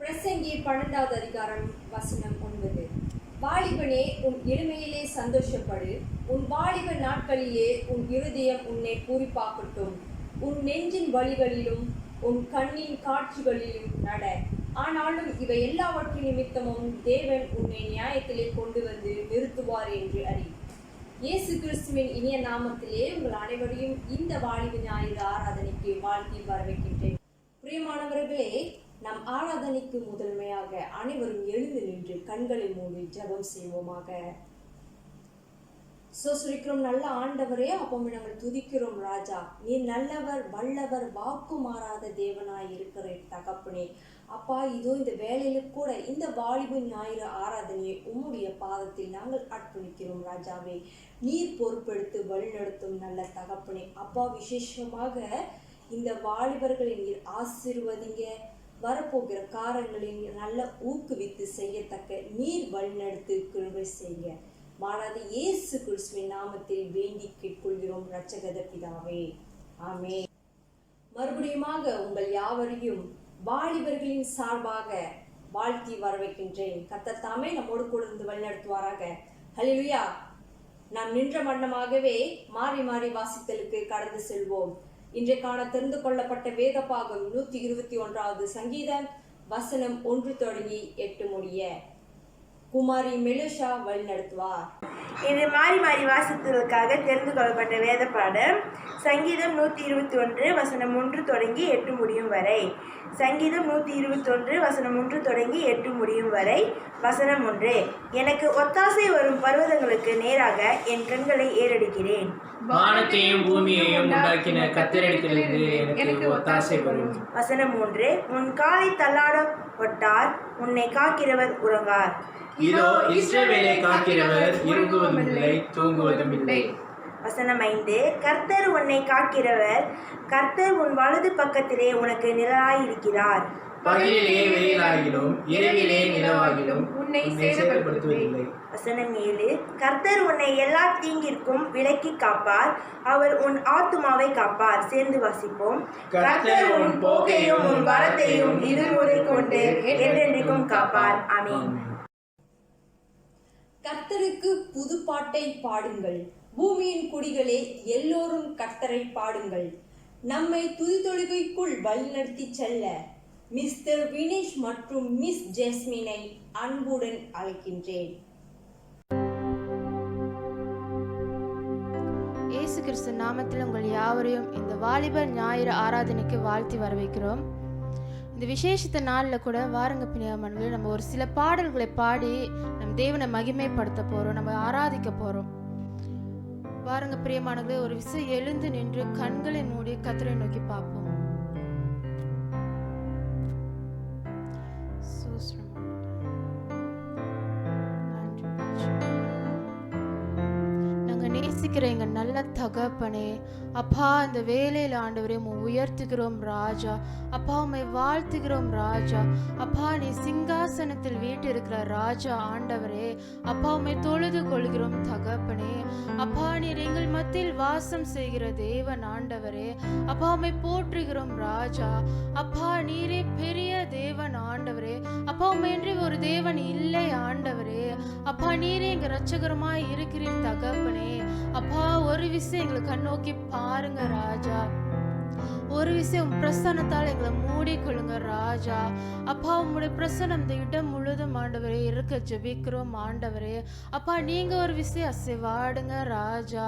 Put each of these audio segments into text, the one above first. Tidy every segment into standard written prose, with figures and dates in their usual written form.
பிரசங்கி 12வது அதிகாரம் வசனம் 9. வாலிபனே, உன் இளமையிலே சந்தோஷப்படு, உன் வாலிப நாட்களிலே உன் இருதயம் உன்னை பூரிப்பாக்கட்டும். உன் நெஞ்சின் வழிகளிலும் உன் கண்ணின் காட்சிகளிலும் நட. ஆனாலும் இவை எல்லாவற்றின் நிமித்தமும் தேவன் உன்னை நியாயத்திலே கொண்டு வந்து நிறுத்துவார் என்று அறி. இயேசு கிறிஸ்துவின் இனிய நாமத்திலே உங்கள் அனைவரையும் இந்த வாலிப ஞாயிறு ஆராதனைக்கு வாழ்த்தி வரவேற்கின்றேன். பிரியமானவர்களே, நம் ஆராதனைக்கு முதன்மையாக அனைவரும் எழுந்து நின்று கண்களை மூடி ஜெபம் செய்வோமாக. சோசரிக்கிறோம் நல்ல ஆண்டவரே, அப்போமே நாங்கள் துதிக்கிறோம் ராஜா. நீ நல்லவர், வல்லவர், வாக்கு மாறாத தேவனாய் இருக்கிற தகப்பனே. அப்பா, இதோ இந்த வேலையில கூட இந்த வாலிப ஞாயிறு ஆராதனையை உம்முடைய பாதத்தில் நாங்கள் அர்ப்பணிக்கிறோம் ராஜாவே. நீர் பொறுப்பெடுத்து வழிநடத்தும் நல்ல தகப்பனே. அப்பா, விசேஷமாக இந்த வாலிபர்களை நீர் ஆசீர்வதிங்க. வரப்போகிற காரங்களில் நல்ல ஊக்குவித்து செய்யத்தக்க நீர் வழிநடத்து கிருபை செய்ய மாறாத இயேசு கிறிஸ்துவின் நாமத்தில் வேண்டி கேட்கொள்கிறோம் இரட்சகத பிதாவே, ஆமென். மறுபடியுமாக உங்கள் யாவரையும் வாலிபர்களின் சார்பாக வாழ்த்தி வரவேற்கின்றேன். கர்த்தர் தாமே நம்மோடு கூட இருந்து வழிநடத்துவாராக. ஹல்லேலூயா. நாம் நின்ற வண்ணமாகவே மாறி மாறி வாசித்தலுக்கு கடந்து செல்வோம். இன்றைக்கான தெரிந்து கொள்ளப்பட்ட வேத பாகம் 121வது சங்கீதம் வசனம் 1 தொடங்கி 8 முடிய குமாரி மெலுஷா வழிநடத்துவார். இன்று மாறி மாறி வாசித்ததற்காக தெரிந்து கொள்ளப்பட்ட வேத பாடம் சங்கீதம் 121 வசனம் 1 தொடங்கி 8 முடியும் வரை. சங்கீதம் 121 வசனம் 1 தொடங்கி 8 முடியும் வரை. வசனம் 1. எனக்கு ஒத்தாசை வரும் பர்வதங்களுக்கு நேராக என் கண்களை ஏறெடுக்கிறேன். வானத்தையும் பூமியையும் உண்டாக்கின கர்த்தரிடத்திலிருந்து எனக்கு ஒத்தாசை வரும். வசனம் 3. உன் காலை தள்ளாட ஒட்டார், உன்னை காக்கிறவர் உறங்கார். இதோ இஸ்ரவேலை காக்கிறவர் இறங்குவதுமில்லை, தூங்குவதும் இல்லை. வசனம் 5. கர்த்தர் உன்னை காக்கிறவர், கர்த்தர் உன் வலது பக்கத்திலே உனக்கு நிழலாயிருக்கிறார். பகலிலே வெயிலாகிலும் இரவிலே நிலவாகிலும் உன்னை சேதப்படுத்துவதில்லை. வசனம் 7. கர்த்தர் உன்னை எல்லா தீங்கிற்கும் விலக்கி காப்பார், அவர் உன் ஆத்துமாவை காப்பார். சேர்ந்து வாசிப்போம். கர்த்தர் உன் போக்கையும் உன் வரத்தையும் இருமுறை கொண்டு என்றென்றைக்கும் காப்பார். ஆமென். கர்த்தருக்கு புது பாட்டை பாடுங்கள், பூமியின் குடிகளே எல்லோரும் கர்த்தரை பாடுங்கள். நம்மை துதித்தொழுகைக்குள் வழிநடத்தி செல்ல மிஸ்டர் வினேஷ் மற்றும் மிஸ் ஜெஸ்மினை அன்புடன் அழைக்கின்றேன். இயேசு கிறிஸ்து நாமத்தில் உங்கள் யாவரையும் இந்த வாலிபர் ஞாயிறு ஆராதனைக்கு வாழ்த்தி வரவேற்கிறோம். இந்த விசேஷத்த நாளில் கூட வாருங்க பிரியமானவர்களே, நம்ம ஒரு சில பாடல்களை பாடி நம்ம தேவனை மகிமைப்படுத்த போகிறோம், நம்ம ஆராதிக்க போகிறோம். வாருங்க பிரியமானவர்களே, ஒரு விஷயம் எழுந்து நின்று கண்களை மூடி கர்த்தரை நோக்கி பார்ப்போம். நேசிக்கிற எங்க நல்ல தகப்பனே, அப்பா, இந்த வேலையில் ஆண்டவரே உயர்த்துகிறோம் ராஜா. அப்பா, உம்மை வாழ்த்துகிறோம் ராஜா. அப்பா, நீ சிங்காசனத்தில் வீட்டு இருக்கிற ராஜா ஆண்டவரே. அப்பா, உம்மை தொழுது கொள்கிறோம் தகப்பனே. அப்பா, நீர் எங்கள் மத்தியில் வாசம் செய்கிற தேவன் ஆண்டவரே. அப்பா, உம்மை போற்றுகிறோம் ராஜா. அப்பா, நீரே பெரிய தேவன் ஆண்டவரே. அப்பா, உம்மை என்று ஒரு தேவன் இல்லை ஆண்டவரே. அப்பா, நீரே எங்க இரட்சகருமாய் இருக்கிறீர் தகப்பனே. அப்பா, ஒரு விஷயம் எங்களை கண்ணோக்கி பாருங்க ராஜா. ஒரு விஷயம் பிரசன்னத்தால் எங்களை மூடிக்கொள்ளுங்க ராஜா. அப்பா, உங்களுடைய பிரசன்னம் இந்த இடம் முழுதும் ஆண்டவரே இருக்க ஜெபிக்கிறோம் ஆண்டவரே. அப்பா, நீங்க ஒரு விஷயம் அசைவாடுங்க ராஜா.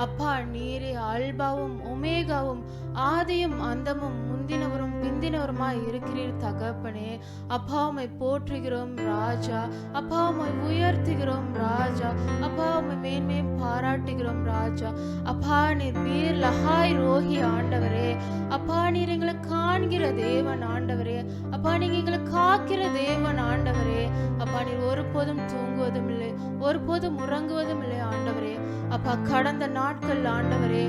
அப்பா, நீரே அல்பாவும் ஒமேகாவும் ஆதியும் அந்தமும் முந்தினவரும் பிந்தினவருமாய் இருக்கிறீர் தகப்பனே. அப்பா, உம்மை போற்றுகிறோம் ராஜா. அப்பா, உம்மை உயர்த்துகிறோம் ராஜா. அப்பா, உம்மை மேன்மையும் பாராட்டுகிறோம் ராஜா. அப்பா, நீர் பீர் லஹாய் ரோஹி ஆண்டவரே. அப்பா, நீர் எங்களை காண்கிற தேவன் ஆண்டவரே. அப்பா, நீங்க எங்களை காக்கிற தேவன் ஆண்டவரே. அப்பா, நீர் ஒருபோதும் தூங்குவதும் இல்லை, ஒருபோதும் உறங்குவதும் இல்லை ஆண்டவரே. அப்பா, கடந்த நாட்கள் ஆண்டவரே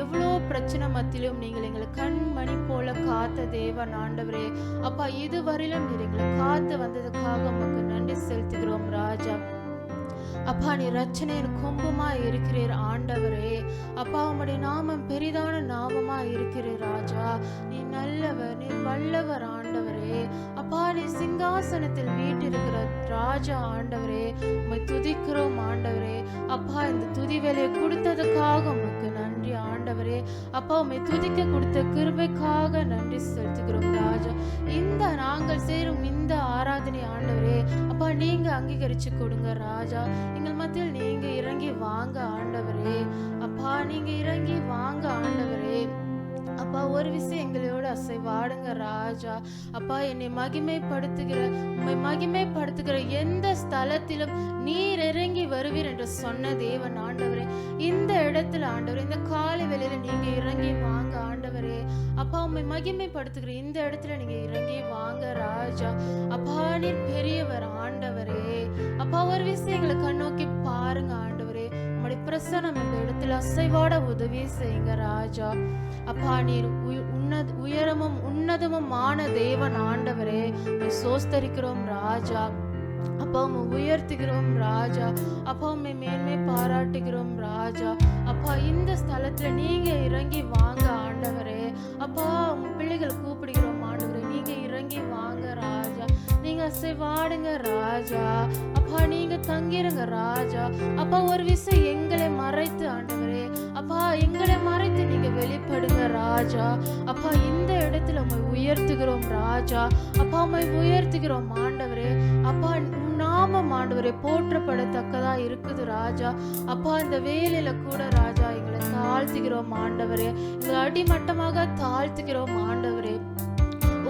எவ்வளோ பிரச்சனை மத்தியிலும் நீங்கள் எங்களை கண்மணி போல காத்த தேவன் ஆண்டவரே. அப்பா, இதுவரையிலும் நீர் எங்களை காத்து வந்ததுக்காக உமக்கு நன்றி செலுத்துகிறோம் ராஜா. அப்பா, நீ ரட்சணையின் கொம்புமா இருக்கிறீர் ஆண்டவரே. அப்பா, உம்முடைய நாமம் பெரிதான நாமமா இருக்கிறீர் ராஜா. நீ நல்லவர், நீ வல்லவர் ஆண்டவரே. ஆண்டவரே. அப்பா நீ சிங்காசனத்தில் வீட்டிருக்கிற ராஜா ஆண்டவரே, உம்மை துதிக்கிறோம் ஆண்டவரே. அப்பா இந்த துதி வேலையை கொடுத்ததுக்காக உமக்கு நன்றி ஆண்டவரே. அப்பா உம்மை துதிக்க கொடுத்த கிருபைக்காக நன்றி செலுத்துகிறோம் ராஜா. இந்த நாங்கள் சேரும் இந்த ஆராதனை ஆண்டவரே, அப்பா நீங்க அங்கீகரிச்சு கொடுங்க ராஜா. எங்கள் மத்தியில் நீங்க இறங்கி வாங்க ஆண்டவரே. அப்பா நீங்க இறங்கி வாங்க ஆண்டவரே. அப்பா ஒரு விஷயம் எங்களோட அசைவாடுங்க ராஜா. அப்பா என்னை உம்மை மகிமைப்படுத்துகிற எந்த ஸ்தலத்திலும் நீர் இறங்கி வருவீர் என்று சொன்ன தேவன் ஆண்டவரே, இந்த இடத்துல ஆண்டவரே, இந்த காலை வேளையில நீங்க இறங்கி வாங்க ஆண்டவரே. அப்பா உம்மை மகிமைப்படுத்துகிற இந்த இடத்துல நீங்க இறங்கி வாங்க ராஜா. அப்பா நீர் பெரியவர் ஆண்டவரே. அப்பா ஒரு விஷயம் எங்களை கண்ணோக்கி பாருங்க ஆண்டவரே. உம்முடைய பிரசன்னம் இந்த இடத்துல அசைவாட உதவி செய்யுங்க ராஜா. அப்பா நீர் உயரமும் உன்னதமுமான தேவன் ஆண்டவரே, உம்மை சோஸ்தரிக்கிறோம் ராஜா. அப்பா உம்மை உயர்த்துகிறோம் ராஜா. அப்பா உம்மை மேன்மை பாராட்டுகிறோம் ராஜா. அப்பா இந்த ஸ்தலத்துல நீங்க இறங்கி வாங்க ஆண்டவரே. அப்பா உங்க பிள்ளைகள் கூப்பிடுகிறோம் ஆண்டவரே, நீங்க இறங்கி வாங்க ராஜா. நீங்க அசைவாடுங்க ராஜா. அப்பா நீங்க தங்கிருங்க ராஜா. அப்பா ஒரு விஷயம் எங்களை மறைத்து ஆண்டவரே, அப்பா எங்களை மறைத்து நீங்க வெளிப்படுங்க ராஜா. அப்பா இந்த இடத்துல உம்மை உயர்த்துகிறோம் ராஜா. அப்பா உம்மை உயர்த்துகிறோம் ஆண்டவரே. அப்பா நாமம் ஆண்டவரே போற்றப்படத்தக்கதா இருக்குது ராஜா. அப்பா இந்த வேலையில கூட ராஜா எங்களை தாழ்த்துகிறோம் ஆண்டவரே. எங்களை அடிமட்டமாக தாழ்த்துகிறோம் ஆண்டவரே.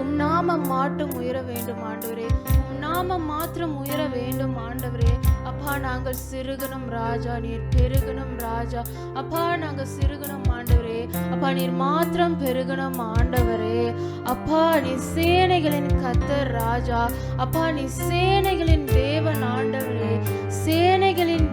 உம் நாமம் மாட்டும் உயர வேண்டும் ஆண்டவரே. உம் நாமம் மாத்திரம் உயர வேண்டும் ஆண்டவரே. அப்பா நாங்கள் சிறுகணும் ராஜா, நீர் பெருகணும் ராஜா. அப்பா நாங்கள் சிறுகணும் ஆண்டவரே. அப்பா நீர் மாத்திரம் பெருகணும் ஆண்டவரே. அப்பா நீ சேனைகளின் கர்த்தர் ராஜா. அப்பா நீ சேனைகளின் தேவன் ஆண்டவரே. சேனைகளின்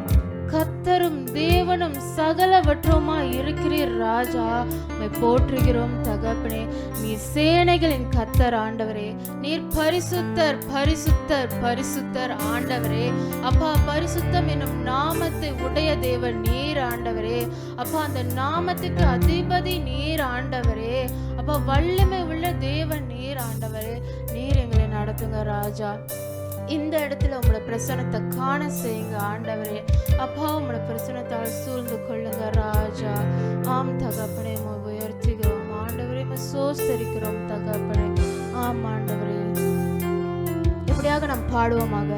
கர்த்தரும் தேவனும் சகலவற்றுமா இருக்கிறீர் ராஜா. உம்மை போற்றுகிறோம் தகப்பனே. நீ சேனைகளின் கர்த்தர் ஆண்டவரே. நீர் பரிசுத்தர் பரிசுத்தர் பரிசுத்தர் ஆண்டவரே. அப்பா பரிசுத்தம் என்னும் நாமத்தை உடைய தேவன் நீர் ஆண்டவரே. அப்பா அந்த நாமத்துக்கு அதிபதி நீர் ஆண்டவரே. அப்பா வல்லமை உள்ள தேவன் நீர் ஆண்டவரே. நீர் எங்களை நடத்துங்க ராஜா. இந்த இடத்துல உங்களோட பிரசனத்தை காண செய்யுங்க ஆண்டவரே. அப்பா உங்களோட பிரசனத்தால் சூழ்ந்து கொள்ளுங்க ராஜா. ஆம் தகப்பனே உம்மை உயர்த்துகிறோம் ஆண்டவரே. சோஸ்தரிக்கிறோம் தகப்பனே. ஆம் ஆண்டவரே. இப்படியாக நாம் பாடுவோமாக.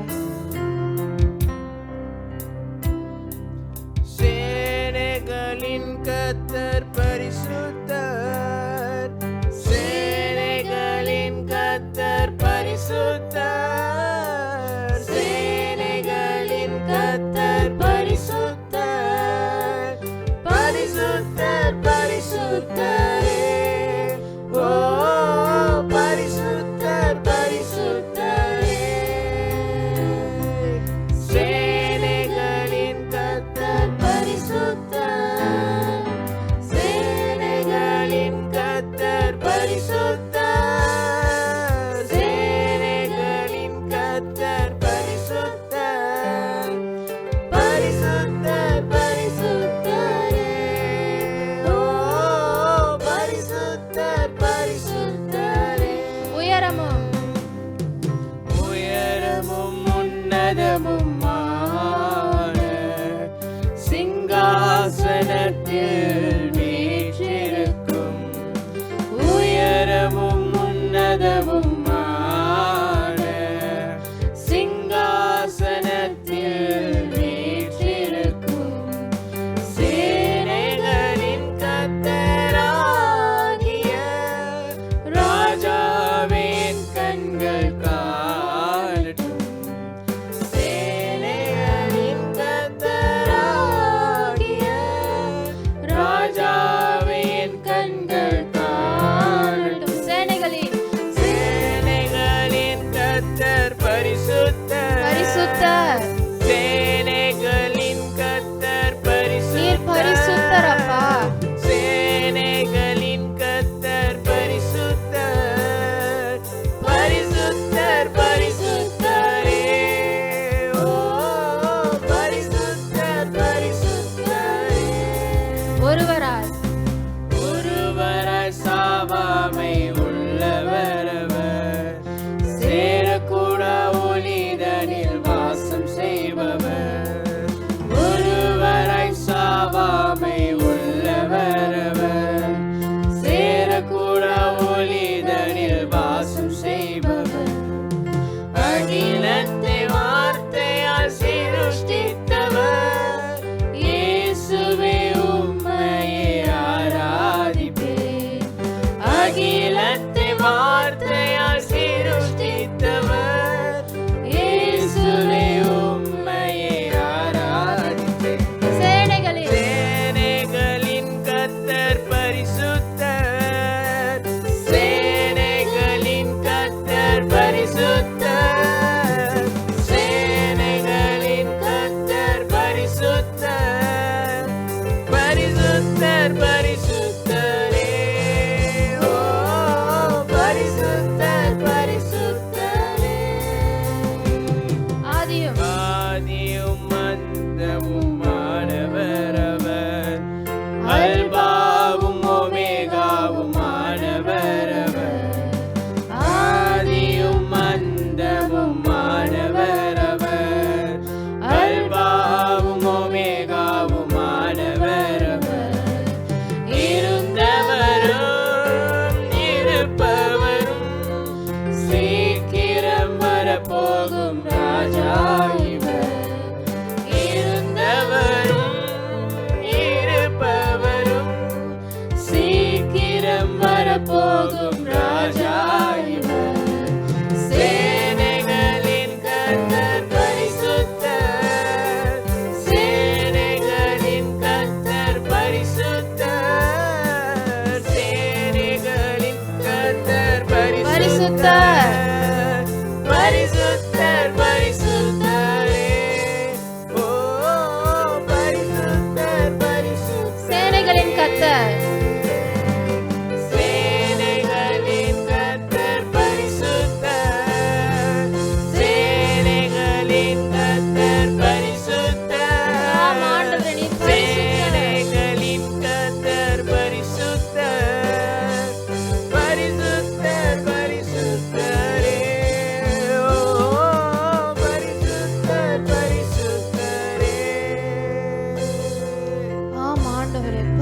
சேனைகளின் கர்த்தர் பரிசுத்தர், சேனைகளின் கர்த்தர் பரிசுத்தர், சேனைகளின் கர்த்தர் பரிசுத்தர், பரிசுத்தர் பரிசுத்தரே. ஓ பரிசுத்தர் பரிசுத்தரே. சேனைகளின் கர்த்தர் பரிசுத்தர், சேனைகளின் கர்த்தர் பரிசுத்தர், சேனைகளின் கர்த்தர் பரிசுத்தர், பரிசுத்தர் பரிசுத்தரே. ஓ பரிசுத்தர் பரிசுத்தரே. உயரமும் உயரமும் உன்னதமுமான சிங்காசனத்தில் வீற்றிருக்கும், உயரமும் உன்னதமுமான சிங்காசனத்தில் வீற்றிருக்கும் சேனைகளின் கர்த்தராகிய ராஜாவின் கண்கள் காணட்டும், சேனைகளின் கர்த்தராகிய ராஜாவின் கண்கள் காணட்டும். சேனைகளின் சேனைகளின் கர்த்தர் பரிசுத்தர், பரிசுத்தர். சேனைகளின் கர்த்தர் நீர் பரிசுத்தர் அப்பா. சேனைகளின் கர்த்தர் பரிசுத்தர், பரிசுத்தர் பரிசுத்தரே. ஓ பரிசுத்தர் பரிசுத்தரே. ஒருவராய் ஒருவராய் சாவாமை உள்ளவர் அவர்,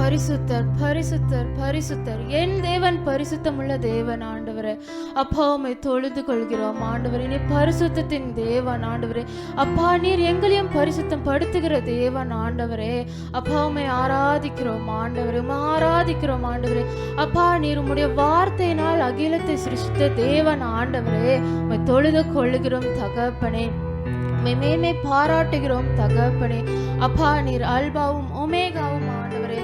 பரிசுத்தர் பரிசுத்தர் பரிசுத்தர், என் தேவன் பரிசுத்தமுள்ள தேவன் ஆண்டவரே. அப்பா உம்மை தொழுது கொள்கிறோம் ஆண்டவரே, நீ பரிசுத்தத்தின் தேவன் ஆண்டவரே. அப்பா நீர் எங்களையும் பரிசுத்தம் படுத்துகிற தேவன் ஆண்டவரே. அப்பா உம்மை ஆராதிக்கிறோம் ஆண்டவரே, உம்மை ஆராதிக்கிறோம் ஆண்டவரே. அப்பா நீர் உம்முடைய வார்த்தையினால் அகிலத்தை சிருஷ்டித்த தேவன் ஆண்டவரே, உம்மை தொழுது கொள்ளுகிறோம் தகப்பனே. மேன்மை பாராட்டுகிறோம் தகப்பனே. அப்பா நீர் அல்பாவும் ஒமேகாவும் ஆண்டவரே,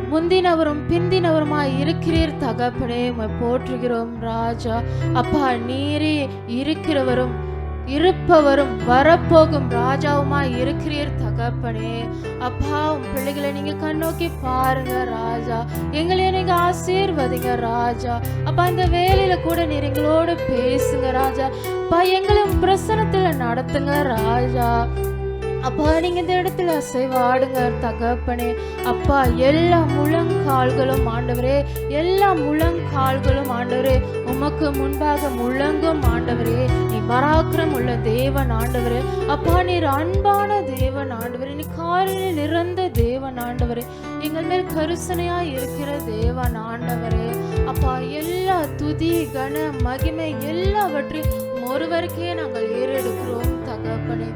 முந்தினவரும் பிந்தினவருமாய் இருக்கிறீர் தகப்பனே, உம்மை போற்றுகிறோம் ராஜா. அப்பா நீரே இருக்கிறவரும் இருப்பவரும் வரப்போகும் ராஜாவுமாய் இருக்கிறீர் தகப்பனே. அப்பா உன் பிள்ளைகளை நீங்க கண்ணோக்கி பாருங்க ராஜா, எங்களை நீங்க ஆசீர்வதிங்க ராஜா. அப்பா இந்த வேலையில கூட நீர் எங்களோடு பேசுங்க ராஜா. அப்பா எங்களும் பிரசனத்துல நடத்துங்க ராஜா. அப்பா நீங்க இந்த இடத்துல அசைவாடுங்க தகப்பனே. அப்பா எல்லா முழங்கால்களும் ஆண்டவரே, எல்லா முழங்கால்களும் ஆண்டவரே உமக்கு முன்பாக முழங்கும் ஆண்டவரே. நீ பராக்கிரம் உள்ள தேவன் ஆண்டவரே. அப்பா நீர் அன்பான தேவன் ஆண்டவரே, நீ காரில் இறந்த தேவன் ஆண்டவரே, எங்கள் மேல் கருசனையா இருக்கிற தேவன் ஆண்டவரே. அப்பா எல்லா துதி கன மகிமை எல்லாவற்றையும் ஒருவருக்கே நாங்கள் ஏறெடுக்கிறோம் தகப்பனே.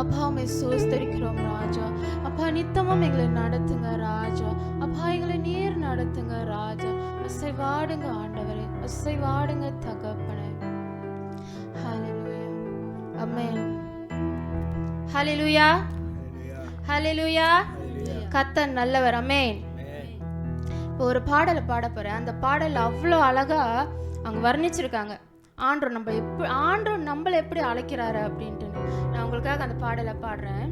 அப்பா உம்மை சோஸ்தரிக்கிறோம் ராஜா. அப்பா நித்தமும் எங்களை நடத்துங்க ராஜா. அப்பா எங்களை நீர் நடத்துங்க ராஜா. அசைவாடுங்க ஆண்டவரே, அசைவாடுங்க தகப்பனே. ஹல்லேலூயா, ஆமென். ஹல்லேலூயா, ஹல்லேலூயா. கர்த்தர் நல்லவர், ஆமென். இப்போ ஒரு பாடலை பாட போறேன். அந்த பாடல் அவ்வளோ அழகா அவங்க வர்ணிச்சிருக்காங்க. ஆண்டவர் நம்மளை எப்படி அழைக்கிறாரு அப்படின்ட்டு. நான் உங்களுக்காக அந்த பாடலை பாடுறேன்.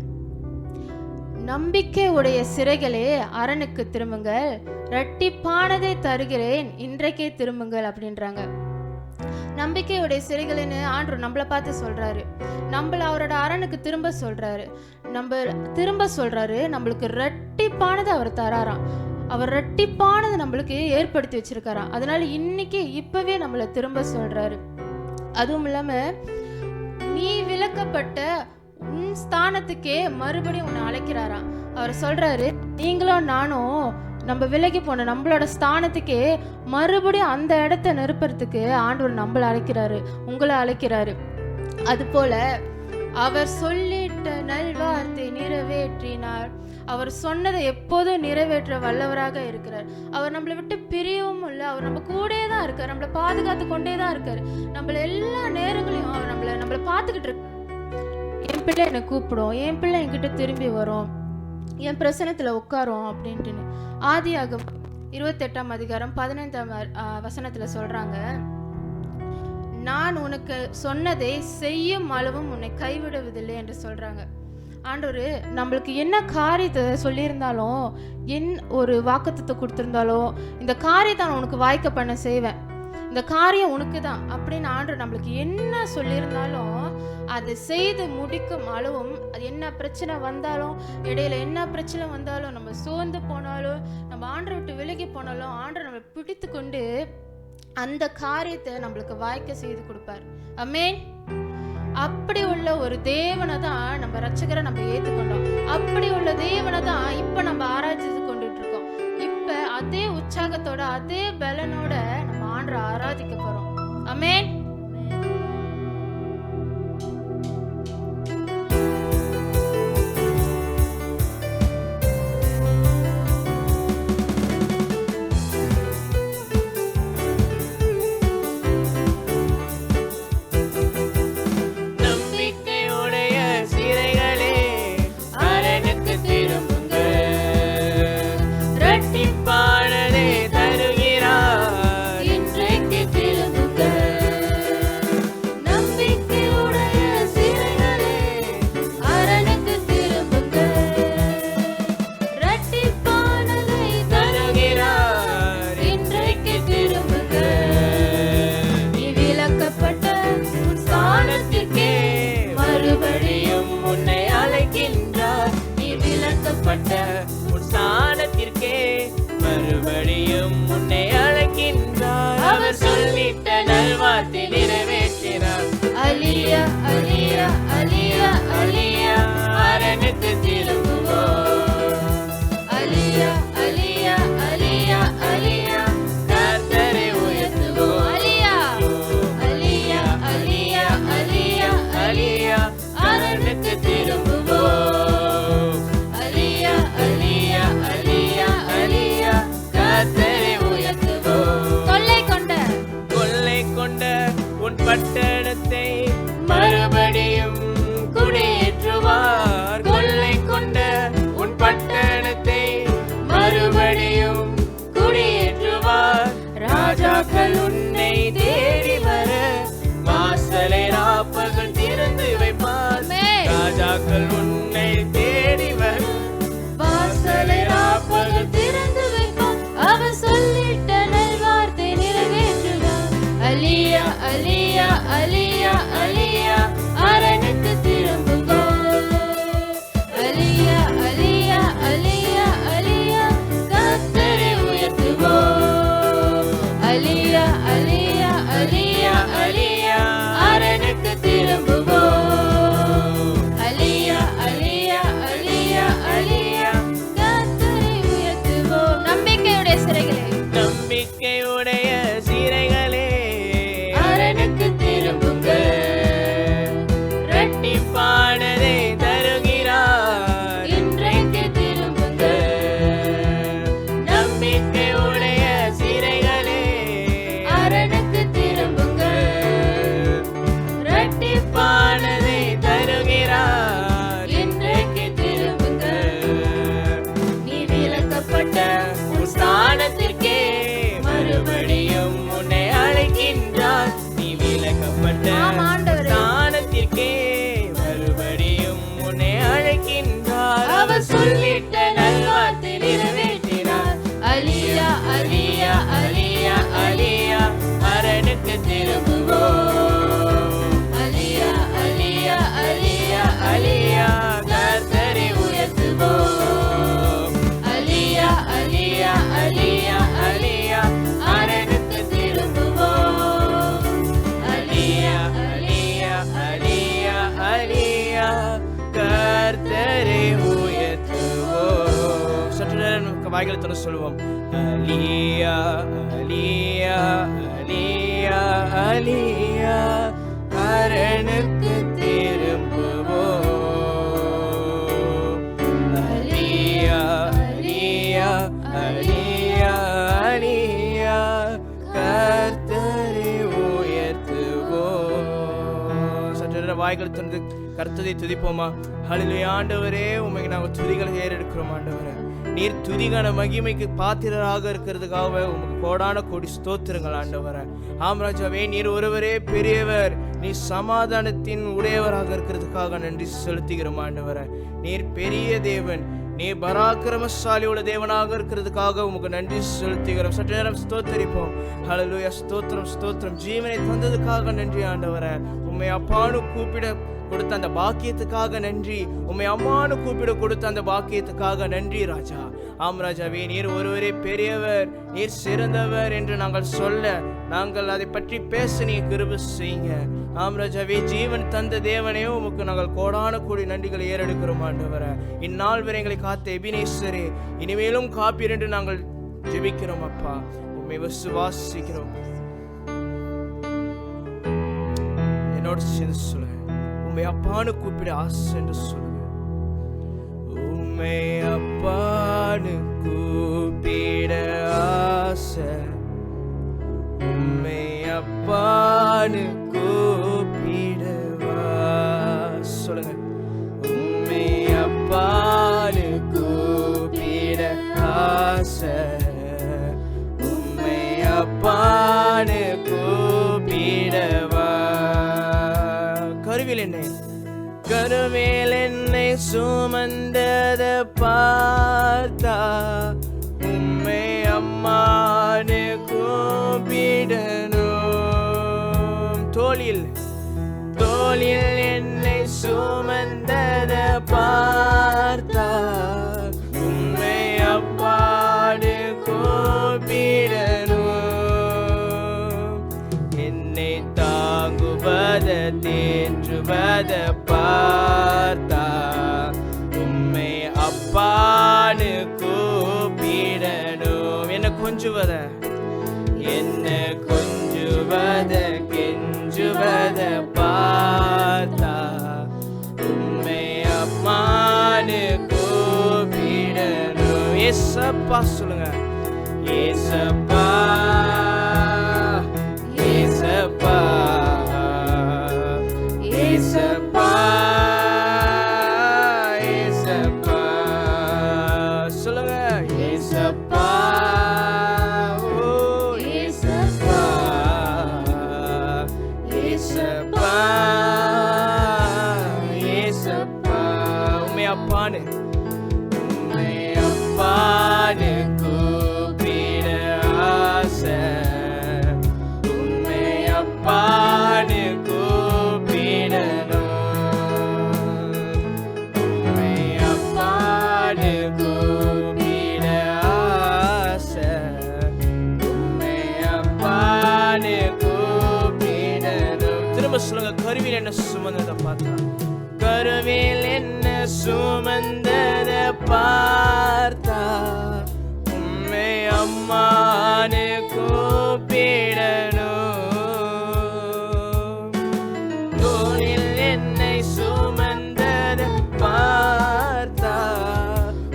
நம்பிக்கை உடைய சிறைகளே அரணுக்கு திரும்புங்கள், இரட்டிப்பானதை தருகிறேன் இன்றைக்கே திரும்புங்கள் அப்படின்றாங்க. நம்பிக்கையுடைய சிறைகள்னு ஆண்டவர் நம்மளை பார்த்து சொல்றாரு. நம்மள அவரோட அரணுக்கு திரும்ப சொல்றாரு. நம்மளுக்கு இரட்டிப்பானதை அவர் தராராம். அவர் இரட்டிப்பானது நம்மளுக்கு ஏற்படுத்தி வச்சிருக்காராம். அதனால இன்னைக்கு இப்பவே நம்மளை திரும்ப சொல்றாரு. அதுவும் இல்லாம நீ விலக்கப்பட்ட உன் ஸ்தானத்துக்கே மறுபடியும் உன்னை அழைக்கிறாராம். அவர் சொல்றாரு, நீங்களும் நானும் நம்ம விலகி போன நம்மளோட ஸ்தானத்துக்கே மறுபடியும் அந்த இடத்த நிரப்புறதுக்கு ஆண்டவர் நம்மளை அழைக்கிறாரு, உங்களை அழைக்கிறாரு. அது போல அவர் சொல்லிட்ட நல்வார்த்தை நிறைவேற்றினார். அவர் சொன்னதை எப்போதும் நிறைவேற்ற வல்லவராக இருக்கிறார். அவர் நம்மளை விட்டு பிரியவும் இல்லை, அவர் நம்ம கூட தான் இருக்கார், நம்மளை பாதுகாத்து கொண்டே தான் இருக்காரு. நம்மள எல்லா நேரங்களையும் அவர் நம்மளை பார்த்துக்கிட்டு இருக்கு. என் பிள்ளை என்னை கூப்பிடும், என் பிள்ளை என்கிட்ட திரும்பி வரும், என் பிரசனத்துல உட்காரும் அப்படின்ட்டு. ஆதியாகமம் 28ஆம் அதிகாரம் 15ஆம் வசனத்துல சொல்றாங்க, நான் உனக்கு சொன்னதை செய்யும் அளவும் உன்னை கைவிடுவதில்லை என்று சொல்றாங்க. ஆண்டவர் நம்மளுக்கு என்ன காரியத்தை சொல்லியிருந்தாலும், ஒரு வாக்குத்தத்தை கொடுத்திருந்தாலும், இந்த காரியத்தை நான் உனக்கு வாய்க்க பண்ண செய்வேன், இந்த காரியம் உனக்கு தான் அப்படின்னு ஆண்டவர் நம்மளுக்கு என்ன சொல்லியிருந்தாலும் அதை செய்து முடிக்கும் அளவும், அது என்ன பிரச்சனை வந்தாலும், இடையில என்ன பிரச்சனை வந்தாலும், நம்ம சோர்ந்து போனாலும், நம்ம ஆண்டரை விட்டு விலகி போனாலும், ஆண்டரை நம்ம பிடித்து கொண்டு அந்த காரியத்தை நம்மளுக்கு வாய்க்க செய்து கொடுப்பார். ஆமென். அப்படி உள்ள ஒரு தேவனை தான் நம்ம ரட்சகரை நம்ம ஏற்றுக்கொண்டோம். அப்படி உள்ள தேவனை தான் இப்ப நம்ம ஆராய்ச்சி கொண்டுட்டு இருக்கோம். இப்ப அதே உற்சாகத்தோட அதே பலனோட நம்ம ஆண்டரை ஆராதிக்க போறோம். ஆமென். உன் ஸ்தானத்திற்கே வாய்களை திறந்து சொல்லுவோம். அலியா அலியா அலியா அலியா அரணுக்கு திரும்புவோம். அலியா அலியா அலியா அலியா கர்த்தரை உயர்த்துவோம். சற்று வாய்களை திறந்து கர்த்தரை துதிப்போமா? ஹல்லேலூயா. ஆண்டவரே, உம்மை நாங்கள் துதிகளை ஏறெடுக்கிறோம். ஆண்டவரே, நீர் துதிகான மகிமைக்கு பாத்திரராக இருக்கிறதுக்காக உமக்கு கோடான கோடி ஸ்தோத்திரங்கள். ஆண்டவரே, ஆம்ராஜாவே, நீர் ஒருவரே பெரியவர். நீ சமாதானத்தின் உடையவராக இருக்கிறதுக்காக நன்றி செலுத்துகிறோம். ஆண்டவரே, நீர் பெரிய தேவன், நீ பராக்கிரமசாலி உள்ள தேவனாக இருக்கிறதுக்காக உமக்கு நன்றி செலுத்துகிறோம். சற்று நேரம் ஸ்தோத்தரிப்போம். ஹல்லேலூயா. ஸ்தோத்திரம் ஸ்தோத்திரம். ஜீவனை தந்ததுக்காக நன்றி. ஆண்டவரே, உம்மை அப்பான்னு கூப்பிட கொடுத்த அந்த பாக்கியத்துக்காக நன்றி. உம்மை அம்மானு கூப்பிட கொடுத்த அந்த பாக்கியத்துக்காக நன்றி ராஜா. ஆம் ராஜாவே, நீர் ஒருவரே பெரியவர், நீர் சிறந்தவர் என்று நாங்கள் சொல்ல, நாங்கள் அதை பற்றி பேச நீர் கிருபை செய்யுங்க. ஆம் ராஜாவே, ஜீவன் தந்த தேவனே, உமக்கு நாங்கள் கோடான கோடி நன்றிகளை ஏறெடுக்கிறோம். ஆண்டவரே, இந்நாள் வரை எங்களை காத்த எபினேசரே, இனிமேலும் காப்பீர் என்று நாங்கள் ஜெபிக்கிறோம். அப்பா, உம்மை விசுவாசிக்கிறோம். என்னோட சேர்ந்து சொல்லுங்க, உம்மை அப்பான்னு கூப்பிட ஆசை என்று சொல்லுங்க. உம்மை அப்பான்னு கூப்பிட ஆசை, உம்மை அப்பான்னு கூப்பிடவா சொல்லுங்க. உம்மை அப்பான்னு கூப்பிட ஆசை, உம்மை அப்பான்னு கூப்பிடவா. கருவேல் என்னை சுமந்தத பார்த்தா, உம்மை அம்மானு கூப்பிடணும். தோளில் என்னை சுமந்தத பார்த்தா, உம்மை அப்பானு கூப்பிடணும். என்னை தாங்குவத தேற்றுவத பார்த்தா, உம்மை அப்பான்னு கூப்பிடணும். என்ன கொஞ்சுவத கெஞ்சுவத பார்த்தா, உம்மை அம்மான்னு கூப்பிடணும். ஏசப்பா சொல்லுங்க. ஏசப்பா ஏசப்பா ஏசப்பா ஏசப்பா சொல்லுங்க. ஏசப்பா ஓ ஏசப்பா ஏசப்பா ஏசப்பா. உம்மை அப்பான்னு கூப்பிட ஆசை, உம்மை அப்பான்னு கூப்பிடணும். உம்மை அப்பான்னு கூப்பிட ஆசை, உம்மை அப்பான்னு கூப்பிடணும். திரும்ப சொல்லுங்க. கருவில் என்ன சுமந்ததை பார்த்தா, கருவில் என்ன சுமந்தத பார்த்தா, உம்மை அம்மான்னு கூப்பிடணும். தோளில் என்னை சுமந்தத பார்த்தா,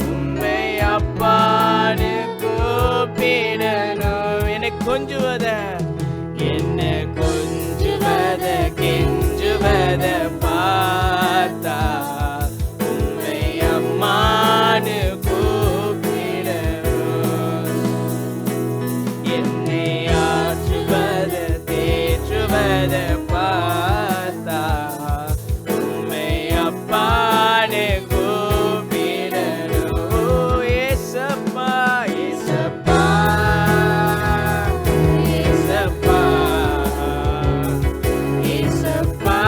உம்மை அப்பான்னு கூப்பிடணும். என்னை கொஞ்சுவத கெஞ்சுவத பார்த்தா, உம்மை அம்மான்னு கூப்பிடணும். என்னை ஆற்றுவத தேற்றுவத பார்த்தா, உம்மை அப்பான்னு கூப்பிடணும். ஏசப்பா ஏசப்பா ஏசப்பா ஏசப்பா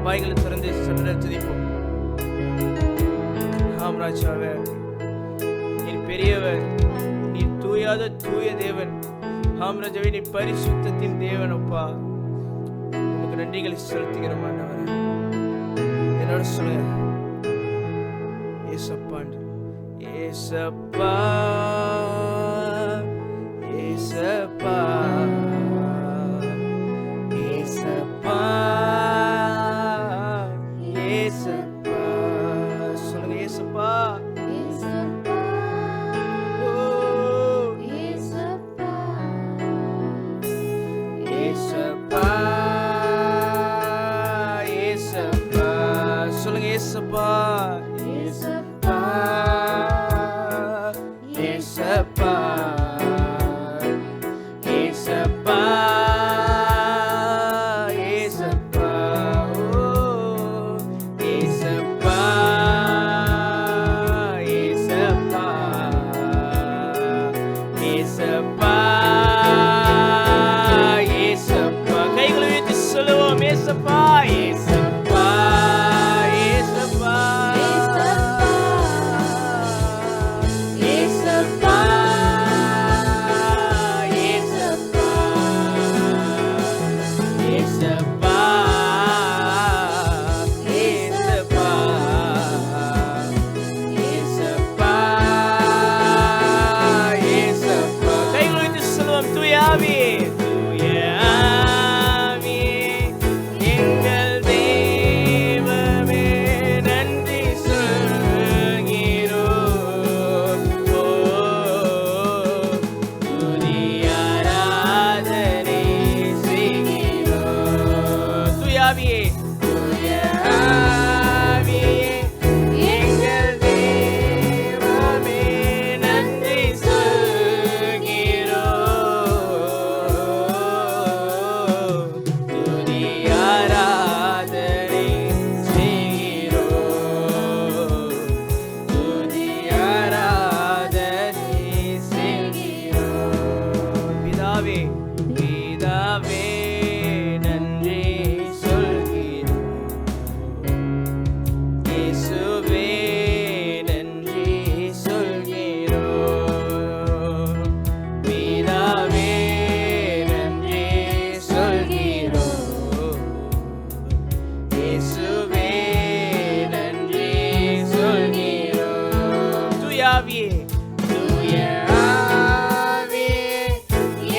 வாய்களை திறந்து சற்றே துதிப்போம். ஆம் ராஜாவே, நீர் பெரியவர், நீர் தூயாத தூய தேவன். ஆம் ராஜாவே, நீ பரிசுத்தத்தின் தேவன். அப்பா, உமக்கு நன்றிகளை செலுத்துகிறோம் ஆண்டவரே. என்னோட சொல்லுங்க, ஏசப்பா ஏசப்பா ஏசப்பா ஏசப்பா ஏசப்பா. சொல்லுங்க, ஏசப்பா ஏசப்பா ஏசப்பா. சொல்லுங்க, ஏசப்பா ஏசப்பா ஏசப்பா ஏசப்பா ஏசப்பா. ஓ ஏசப்பா ஏசப்பா ஏசப்பா ஏசப்பா. கைகளை உயர்த்தி சொல்லுவோம், ஏசப்பா ஏசப்பா ஏசப்பா ஏசப்பா ஏசப்பா ஏசப்பா ஏசப்பா ஏசப்பா ஏசப்பா. கைகளை உயர்த்தி சொல்லுவோம், தூய ஆவியே தூய ஆவியே எங்கள் தெய்வமே நன்றி சொல்கிறோம். ஓ துதி ஆராதனை செய்கிறோம். தூய ஆவியே தூய ஆவியே எங்கள் தெய்வமே நன்றி சொல்கிறோம். துதி ஆராதனை செய்கிறோம். துதி ஆராதனை செய்கிறோம். பிதாவே பிதாவே நன்றி சொல்கிறோம். இயேசுவே நன்றி சொல்கிறோம். பிதாவே நன்றி சொல்கிறோம். இயேசுவே நன்றி சொல்கிறோம். தூய ஆவியே தூய ஆவியே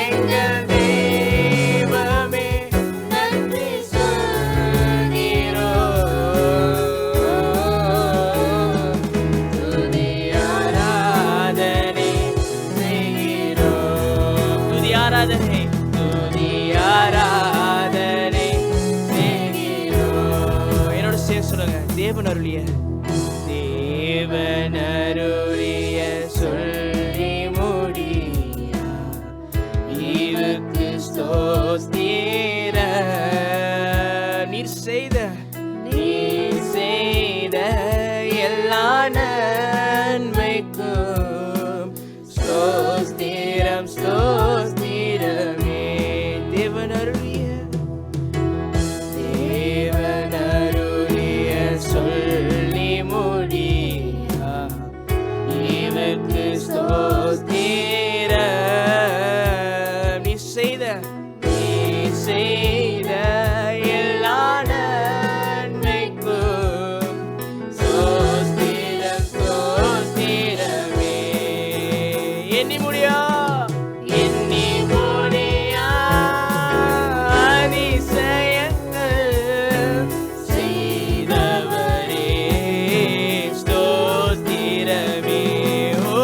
எங்கள் தெய்வமே நன்றி சொல்கிறோம். துதி ஆராதனை செய்கிறோம். துதி ஆராதனை துதி ஆராதனை செய்கிறோம். என்னோட சேர்ந்து சொல்லுங்க, தேவன் அருளிய தேவன் அருளிய சொல்லி முடியா இருக்கு ஸ்தோத்திர. நீர் செய்த எல்லா நன்மைக்கும் ஸ்தோத்திரம் ஸ்தோத்திரமே. தேவன் அருளிய சொல்லி முடியா இவருக்கு ஸ்தோத்திரம். நீ செய்த எல்லா நன்மைக்கும் ஸ்தோத்திரம் ஸ்தோத்திரமே. எண்ணி முடியா அதிசயங்கள் செய்தவரே ஸ்தோத்திரமே. ஓ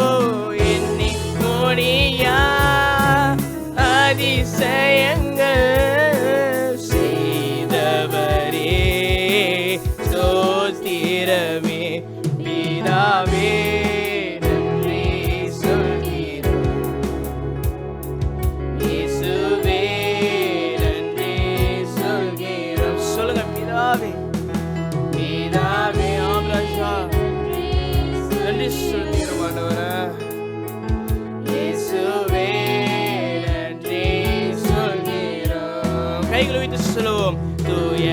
எண்ணி முடியா அதிசயங்கள் செய்தவரே ஸ்தோத்திரமே. பிதாவே நன்றி சொல்கிறோம். இயேசுவே நன்றி சொல்கிறோம். சொல்லுங்க, பிதாவே பிதாவே. ஆம் ராஜா, நன்றி சொல்கிறோம் ஆண்டவரே. இயேசுவே நன்றி சொல்கிறோம். கைகளை வைத்து சொல்லுவோம், தூய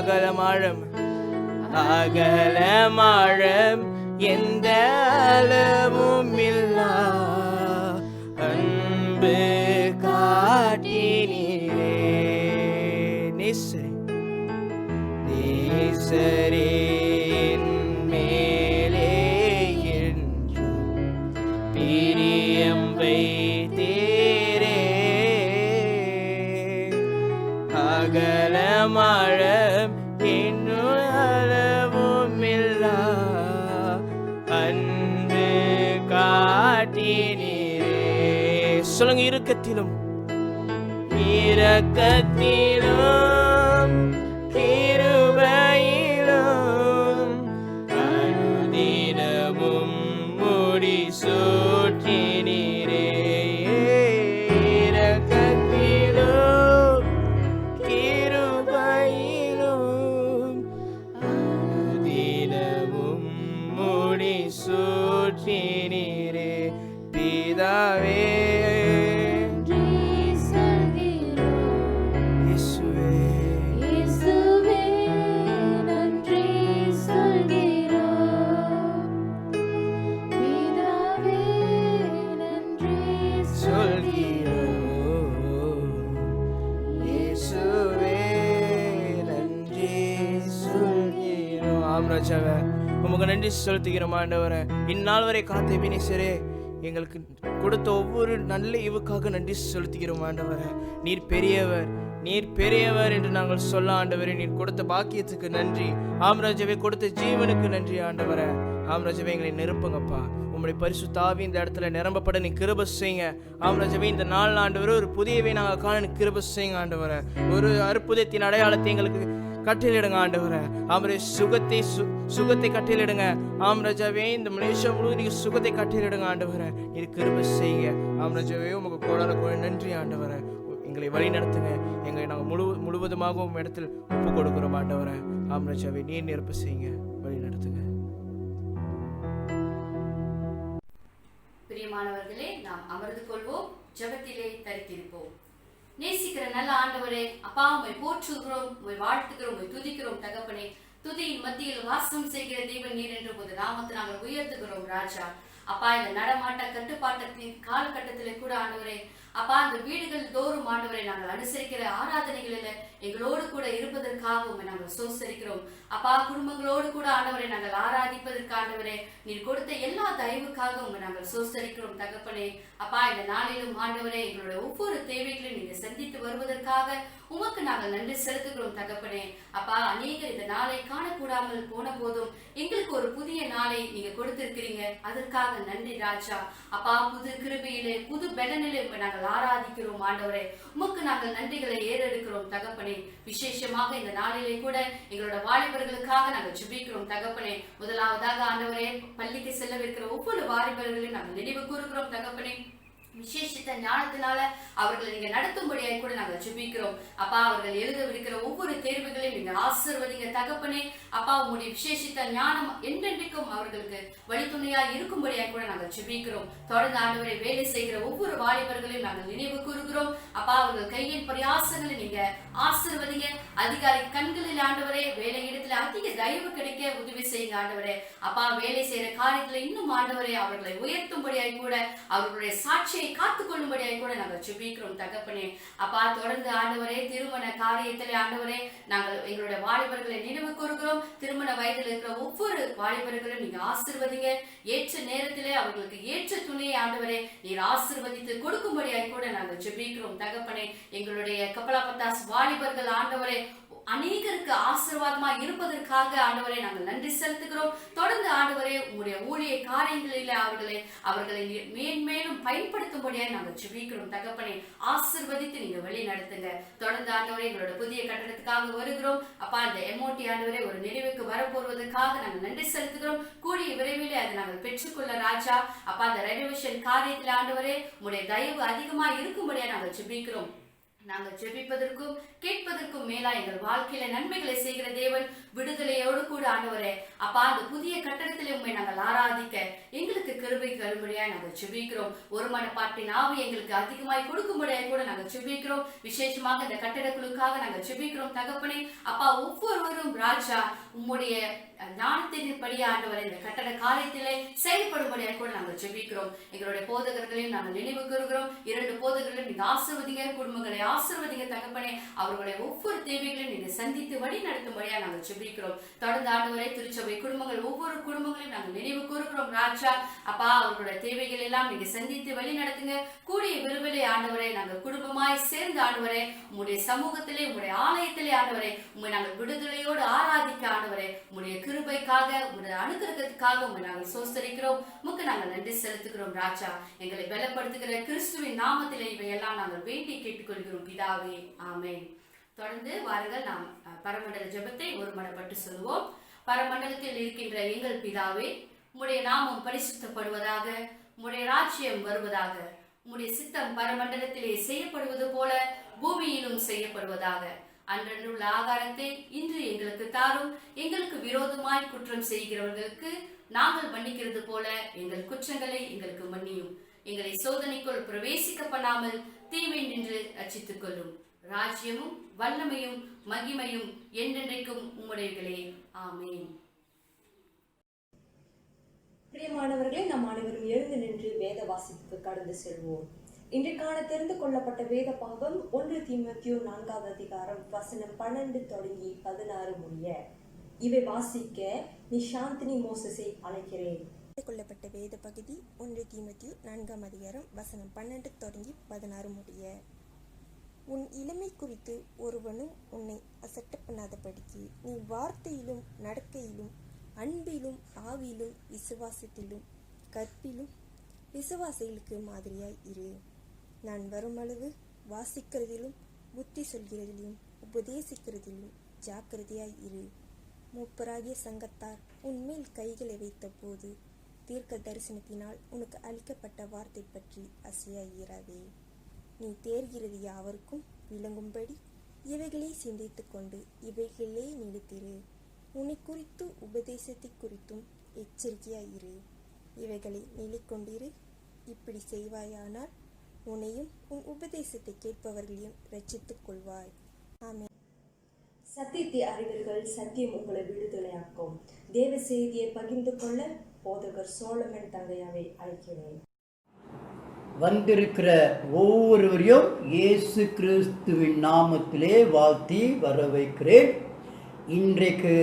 அகலமாழம் அகலமாழம் எந்த அளவும் இல்லா அன்பு காட்டினீரே. நேசரின் மேலே என்றும் பிரியம் வைத்தீரே. அகலமாழம் இன்னும் அளவும் இல்லா அன்பு காட்டினீரே. சொல்லுங்க, இரக்கத்திலும் கிருபையிலும் அனுதினமும் முடி சூட்டினீரே. இரக்கத்திலும் கிருபையிலும் அனுதினமும் முடி சூட்டினீரே. பிதாவே உமக்கு நன்றி செலுத்துகிறோம் ஆண்டவரே. இந்நாள் வரை காத்த வினேசரே, எங்களுக்கு கொடுத்த ஒவ்வொரு நல்ல ஈவுக்காக நன்றி செலுத்துகிறோம் ஆண்டவரே. நீர் பெரியவர், நீர் பெரியவர் என்று நாங்கள் சொல்ல ஆண்டவரே. நீர் கொடுத்த பாக்கியத்துக்கு நன்றி. ஆம்ராஜாவே, கொடுத்த ஜீவனுக்கு நன்றி ஆண்டவரே. ஆம்ராஜாவே, எங்களை நிரப்புங்கப்பா. உங்களுடைய பரிசுத்த ஆவி இந்த இடத்துல நிரம்பப்பட நீ கிருபை செய்யுங்க ஆம்ராஜாவே. இந்த நாள் ஆண்டவரே ஒரு புதியவை நாங்கள் காண நீ கிருபை செய்யுங்க ஆண்டவரே. ஒரு அற்புதத்தின் அடையாளத்தை எங்களுக்கு கட்டிலிடுங்க ஆண்டவரே. ஆமரே, சுகத்தை கட்டிலிடுங்க ஆம்ராஜாவே. இந்த மலேசியா முழுவதும் நீங்க சுகத்தை கட்டிலிடுங்க ஆண்டவரே. இது கிருபை செய்யுங்க ஆம்ராஜாவே. உமக்கு கோடான நன்றி ஆண்டவரே. எங்களை வழி நடத்துங்க. எங்களை நாங்கள் முழுவதுமாக உங்க இடத்தில் ஒப்பு கொடுக்கிறோம் ஆண்டவரே. ஆம்ராஜாவே, நீ நிரப்ப செய்யுங்க, வழி நடத்துங்க. பிரியமானவர்களே, நாம் அமர்ந்து கொள்வோம், ஜெபத்திலே தரித்திருப்போம். நேசிக்கிற நல்ல ஆண்டவரே, அப்பா, உம்மை போற்றுகிறோம், உம்மை வாழ்த்துகிறோம், உம்மை துதிக்கிறோம் தகப்பனே. துதியின் மத்தியில் வாசம் செய்கிற தேவன் நீர் என்று போது நாமத்தை நாங்கள் உயர்த்துகிறோம் ராஜா. அப்பா, இந்த நடமாட்ட கட்டுப்பாட்டத்தின் காலகட்டத்திலே கூட ஆண்டவரே, அப்பா, அந்த வீடுகள் தோறும் ஆண்டவரை நாங்கள் அனுசரிக்கிற ஆராதனைகளில் எங்களோடு கூட இருப்பதற்காக உண்மை நாங்கள் சோசரிக்கிறோம். அப்பா, குடும்பங்களோடு கூட ஆண்டவரை நாங்கள் ஆராதிப்பதற்கு ஆண்டவரே நீர் கொடுத்த எல்லா தயவுக்காக உண்மை நாங்கள் சோசரிக்கிறோம் தகப்பனே. அப்பா, இந்த நாளிலும் ஆண்டவரே எங்களுடைய ஒவ்வொரு தேவைகளையும் நீங்க சந்தித்து வருவதற்காக உமக்கு நாங்கள் நன்றி செலுத்துகிறோம் தகப்பனே. அப்பா, அநேகர் இந்த நாளை காணக்கூடாமல் போன போதும் எங்களுக்கு ஒரு புதிய நாளை நீங்க கொடுத்திருக்கிறீங்க, அதற்காக நன்றி ராஜா. அப்பா, புது கிருபையிலே புது பெலனிலே நாங்கள் ஆராதிக்கிறோம் ஆண்டவரே. உமக்கு நாங்கள் நன்றிகளை ஏறெடுக்கிறோம் தகப்பனே. விசேஷமாக இந்த நாளிலே கூட எங்களோட வாலிபர்களுக்காக நாங்கள் ஜெபிக்கிறோம் தகப்பனே. முதலாவதாக ஆண்டவரே, பள்ளிக்கு செல்லவிருக்கிற ஒவ்வொரு வாலிபர்களையும் நாங்கள் நினைவு கூறுகிறோம் தகப்பனே. விசேஷித்த ஞானத்தினால அவர்களை நீங்க நடத்தும்படியாக கூட நாங்கள் ஜெபிக்கிறோம். அப்பா, அவர்கள் எழுதவிருக்கிற ஒவ்வொரு தேர்வுகளையும் நீங்க ஆசீர்வதிங்க தகப்பனே. அப்பா, உங்களுடைய விசேஷித்த ஞானம் என்றென்றைக்கும் அவர்களுக்கு வழித்துணையா இருக்கும்படியாக கூட நாங்கள் ஜெபிக்கிறோம். தொடர்ந்து ஆண்டவரை வேலை செய்கிற ஒவ்வொரு வாலிபர்களையும் நாங்கள் நினைவு கூறுகிறோம். அப்பா, அவர்கள் கையின் பிரயாசங்களை நீங்க ஆசீர்வதிங்க. அதிகாரி கண்களில் ஆண்டவரே வேலை இடத்துல அதிக தயவு கிடைக்க உதவி செய்யுங்க ஆண்டவரே. அப்பா, வேலை செய்யற காரியத்துல இன்னும் ஆண்டவரே அவர்களை உயர்த்தும்படியாக கூட அவர்களுடைய சாட்சியை காத்துக்கொள்ளும்படியாக கூட நாங்கள் ஜெபிக்கிறோம் தகப்பனே. அப்பா, தொடர்ந்து ஆண்டவரே திருமண காரியத்திலே ஆண்டவரே நாங்கள் எங்களுடைய வாலிபர்களை நினைவு கூறுகிறோம். திருமண வயதில் இருக்கிற ஒவ்வொரு வாலிபர்களும் நீங்க ஆசீர்வதிங்க. ஏற்ற நேரத்திலே அவர்களுக்கு ஏற்ற துணையை ஆண்டவரே நீர் ஆசீர்வதித்து கொடுக்கும்படியாக கூட நாங்கள் ஜெபிக்கிறோம் தகப்பனே. எங்களுடைய கப்பலாபத்தாஸ் வாலிபர்கள் ஆண்டவரே அநேகருக்கு ஆசீர்வாதமா இருப்பதற்காக ஆண்டவரை நாங்கள் நன்றி செலுத்துகிறோம். தொடர்ந்து ஆண்டவரே உங்களுடைய ஊழிய காரியங்களில் அவர்களை மேன்மேலும் பயன்படுத்தும்படியாக நாங்கள் ஜெபிக்கிறோம் தகப்பனே. ஆசீர்வதித்து நீங்க வழி நடத்துங்க. தொடர்ந்து ஆண்டவரை எங்களோட புதிய கட்டடத்துக்காக வருகிறோம். அப்பா, இந்த எம்ஓடி ஆண்டவரை ஒரு நினைவுக்கு வரப்போவதற்காக நாங்கள் நன்றி செலுத்துகிறோம். கூடிய விரைவில் அதை நாங்கள் பெற்றுக்கொள்ள ராஜா. அப்பா, அந்த ரெனோவேஷன் காரியத்தில் ஆண்டவரே உங்களுடைய தயவு அதிகமா இருக்கும்படியா நாங்கள் ஜெபிக்கிறோம். நாங்கள் ஜெபிப்பதற்கும் கேட்பதற்கும் மேலா எங்கள் வாழ்க்கையில நன்மைகளை செய்கிற தேவன், விடுதலையோடு கூட ஆண்டவரே அப்பா அந்த புதிய கட்டடத்திலே உண்மை நாங்கள் ஆராதிக்க எங்களுக்கு கிருபை தரும்படியா நாங்கள் ஜெபிக்கிறோம். ஒரு மனப்பாட்டின் ஆவி எங்களுக்கு அதிகமாய் கொடுக்கும்படியா கூட நாங்கள் ஜெபிக்கிறோம். விசேஷமாக இந்த கட்டட குழுக்காக நாங்கள் ஜெபிக்கிறோம் தகப்பனே. அப்பா ஒவ்வொருவரும் ராஜா உம்முடைய ஞானத்தின்படி ஆண்டவரை இந்த கட்டட காரியத்திலே செயல்படும்படியா கூட நாங்கள் ஜெபிக்கிறோம். எங்களுடைய போதகர்களையும் நாங்கள் நினைவு கூறுகிறோம். 2 போதகர்களையும் நீங்க ஆசீர்வதிங்க, குடும்பங்களை ஆசீர்வதிங்க தகப்பனே. அவர்களுடைய ஒவ்வொரு தேவைகளையும் நீங்க சந்தித்து வழி நடத்தும்படியா நாங்கள் ஜெபிக்கிறோம். தொடர்ந்து ஆண்டவரை திருச்சபை குடும்பங்கள் ஒவ்வொரு குடும்பங்களையும் நாங்கள் நினைவு கூறுகிறோம் ராஜா. அப்பா அவர்களுடைய தேவைகள் எல்லாம் நீங்க சந்தித்து வழி நடத்துங்க. கூடிய விரைவிலே ஆண்டவரை நாங்கள் குடும்பமாய் சேர்ந்து ஆண்டவரை உங்களுடைய சமூகத்திலே உங்களுடைய ஆலயத்திலே ஆண்டவரை உண்மை நாங்கள் விடுதலையோடு ஆராதிக்க ஆண்டவரை உங்களுடைய கிருபைக்காக உங்களுடைய அனுகிரகத்துக்காக உண்மை நாங்கள் சோஸ்தரிக்கிறோம். உமக்கு நாங்கள் நன்றி செலுத்துகிறோம் ராஜா. எங்களை பலப்படுத்துகிற கிறிஸ்துவின் நாமத்திலே இவையெல்லாம் நாங்கள் வேண்டி கேட்டுக்கொள்கிறோம் பிதாவே, ஆமென். தொடர்ந்து வாருங்கள் நாம் பரமண்டல ஜெபத்தை ஒரு மனப்பட்டு சொல்லுவோம். பரமண்டலத்தில் இருக்கின்ற எங்கள் பிதாவே, உம்முடைய நாமம் பரிசுத்தப்படுவதாக, உம்முடைய ராஜ்யம் வருவதாக, உம்முடைய சித்தம் பரமண்டலத்திலே செய்யப்படுவது போல பூமியிலும் செய்யப்படுவதாக. அன்றன்றுள்ள ஆகாரத்தை இன்று எங்களுக்கு தாரும். எங்களுக்கு விரோதமாய் குற்றம் செய்கிறவர்களுக்கு நாங்கள் மன்னிக்கிறது போல எங்கள் குற்றங்களை எங்களுக்கு மன்னியும். எங்களை சோதனைக்குள் பிரவேசிக்க பண்ணாமல் தீமை நின்று ரட்சித்துக் கொள்ளும். ராஜ்யமும் வல்லமையும் மகிமையும் என்றென்றைக்கும் உம்முடையவர்களே, ஆமென். பிரியமானவர்களே, நாம் அனைவரும் எழுந்து நின்று வேத வாசிப்புக்கு கடந்து செல்வோம். இன்றைக்கான தெரிந்து கொள்ளப்பட்ட வேத பாகம் 1 தீமோத்தேயு 4 அதிகாரம் வசனம் 12 தொடங்கி 16 முடிய. இவை வாசிக்க நீ சாந்தினி மோசஸை அழைக்கிறேன். கொள்ளப்பட்ட வேத பகுதி 1 தீமோத்தேயு 4 அதிகாரம் வசனம் 12 தொடங்கி 16 முடிய. உன் இளமை குறித்து ஒருவனும் உன்னை அசட்டை பண்ணாதபடிக்கு நீ வார்த்தையிலும் நடக்கையிலும் அன்பிலும் ஆவியிலும் விசுவாசத்திலும் கற்பிலும் விசுவாசிகளுக்கு மாதிரியாய் இரு. நான் வருமளவு வாசிக்கிறதிலும் புத்தி சொல்கிறதிலும் உபதேசிக்கிறதிலும் ஜாக்கிரதையாய் இரு. மூப்பராகிய சங்கத்தார் உன்மேல் கைகளை வைத்த போது தீர்க்க தரிசனத்தினால் உனக்கு அளிக்கப்பட்ட வார்த்தை பற்றி அசையாயிராதே. நீ தேர்கிறது யாவருக்கும் விளங்கும்படி இவைகளை சிந்தித்து கொண்டு இவைகளே நிலைத்திரு. உன்னை குறித்து உபதேசத்தை குறித்தும் எச்சரிக்கையாயிரு. இவைகளை நிலை கொண்டிரு. இப்படி செய்வாயானால் உன்னையும் உன் உபதேசத்தை கேட்பவர்களையும் ரட்சித்துக் கொள்வாய். ஆமென். சத்தியத்தை அறிவீர்கள், சத்தியம் உங்களை விடுதலையாக்கும். தேவ செய்தியை பகிர்ந்து கொள்ள போதகர் சோலமன் தங்கையாவை அழைக்கிறேன். வந்திருக்கிற ஒவ்வொருவரையும் இயேசு கிறிஸ்துவின் நாமத்திலே வாழ்த்தி வர வைக்கிறேன். இன்றைக்கு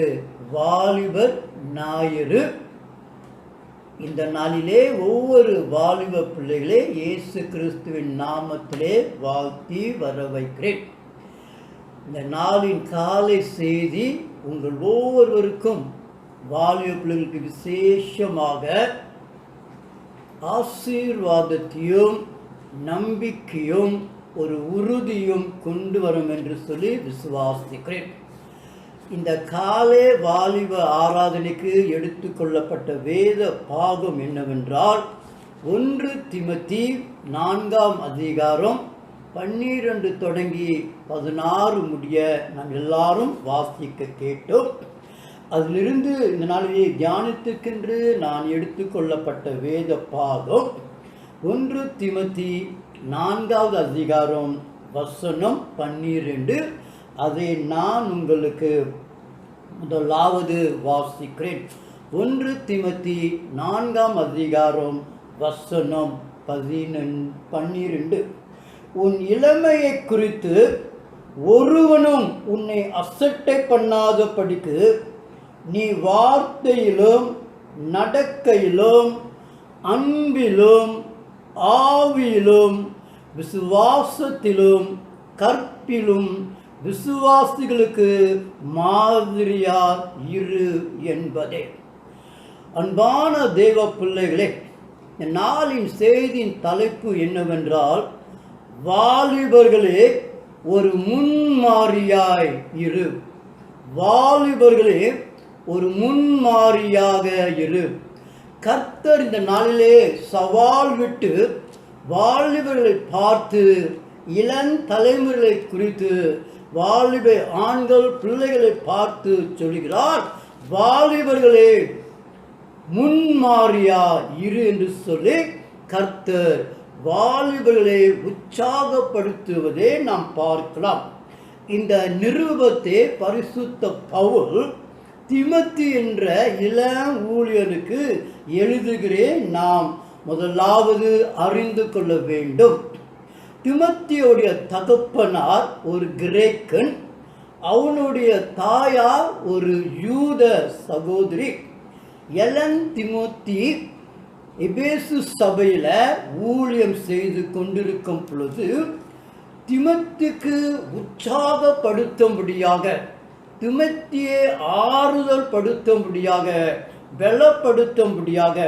வாலிபர் ஞாயிறு. இந்த நாளிலே ஒவ்வொரு வாலிப பிள்ளைகளே இயேசு கிறிஸ்துவின் நாமத்திலே வாழ்த்தி வர வைக்கிறேன். இந்த நாளின் காலை செய்தி உங்கள் ஒவ்வொருவருக்கும் வாலிப பிள்ளைகளுக்கு விசேஷமாக ஆசீர்வாதத்தையும் நம்பிக்கையும் ஒரு உறுதியும் கொண்டு வரும் என்று சொல்லி விசுவாசிக்கிறேன். இந்த காலை வாலிப ஆராதனைக்கு எடுத்துக்கொள்ளப்பட்ட வேத பாகம் என்னவென்றால் 1 தீமோத்தேயு 4 அதிகாரம் 12 தொடங்கி 16 முடிய நாம் எல்லாரும் வாசிக்க கேட்டோம். அதிலிருந்து இந்த நாளிலே தியானத்துக்கென்று நான் எடுத்துக்கொள்ளப்பட்ட வேத பாகம் 1 தீமோத்தேயு 4 அதிகாரம் வசனம் 12. அதை நான் உங்களுக்கு முதலாவது வாசிக்கிறேன். 1 தீமோத்தேயு 4 அதிகாரம் வசனம் 12. உன் இளமையை குறித்து ஒருவனும் உன்னை அசட்டை பண்ணாதபடிக்கு நீ வார்த்தையிலும் நடக்கையிலும் அன்பிலும் ஆவியிலும் விசுவாசத்திலும் கற்பிலும் விசுவாசிகளுக்கு மாதிரியார் இரு என்பதே. அன்பான தேவ பிள்ளைகளே, நாளின் செய்தியின் தலைப்பு என்னவென்றால், வாலிபர்களே ஒரு முன்மாதிரியாய் இரு. வாலிபர்களே ஒரு முன்மாதிரியாக இரு. கர்த்தர் இந்த நாளிலே சவால் விட்டு வாலிபர்களை பார்த்து இளம் தலைமுறைகளை குறித்து வாலிப ஆண்கள் பிள்ளைகளை பார்த்து சொல்கிறார், வாலிபர்களே முன்மாறியா இரு என்று சொல்லி கர்த்தர் வாலிபர்களை உற்சாகப்படுத்துவதை நாம் பார்க்கலாம். இந்த நிருபத்தை பரிசுத்த பவுல் திமத்தி என்ற இளம் ஊழியனுக்கு எழுதுகிறேன் நாம் முதலாவது அறிந்து கொள்ள வேண்டும். திமத்தியோடைய தகப்பனார் ஒரு கிரேக்கன், அவனுடைய தாயார் ஒரு யூத சகோதரி. எலன் திமோத்தி எபேசு சபையில் ஊழியம் செய்து கொண்டிருக்கும் பொழுது திமத்திக்கு உற்சாகப்படுத்தும்படியாக, திமத்தியை ஆறுதல் படுத்தும்படியாக, பலப்படுத்தும்படியாக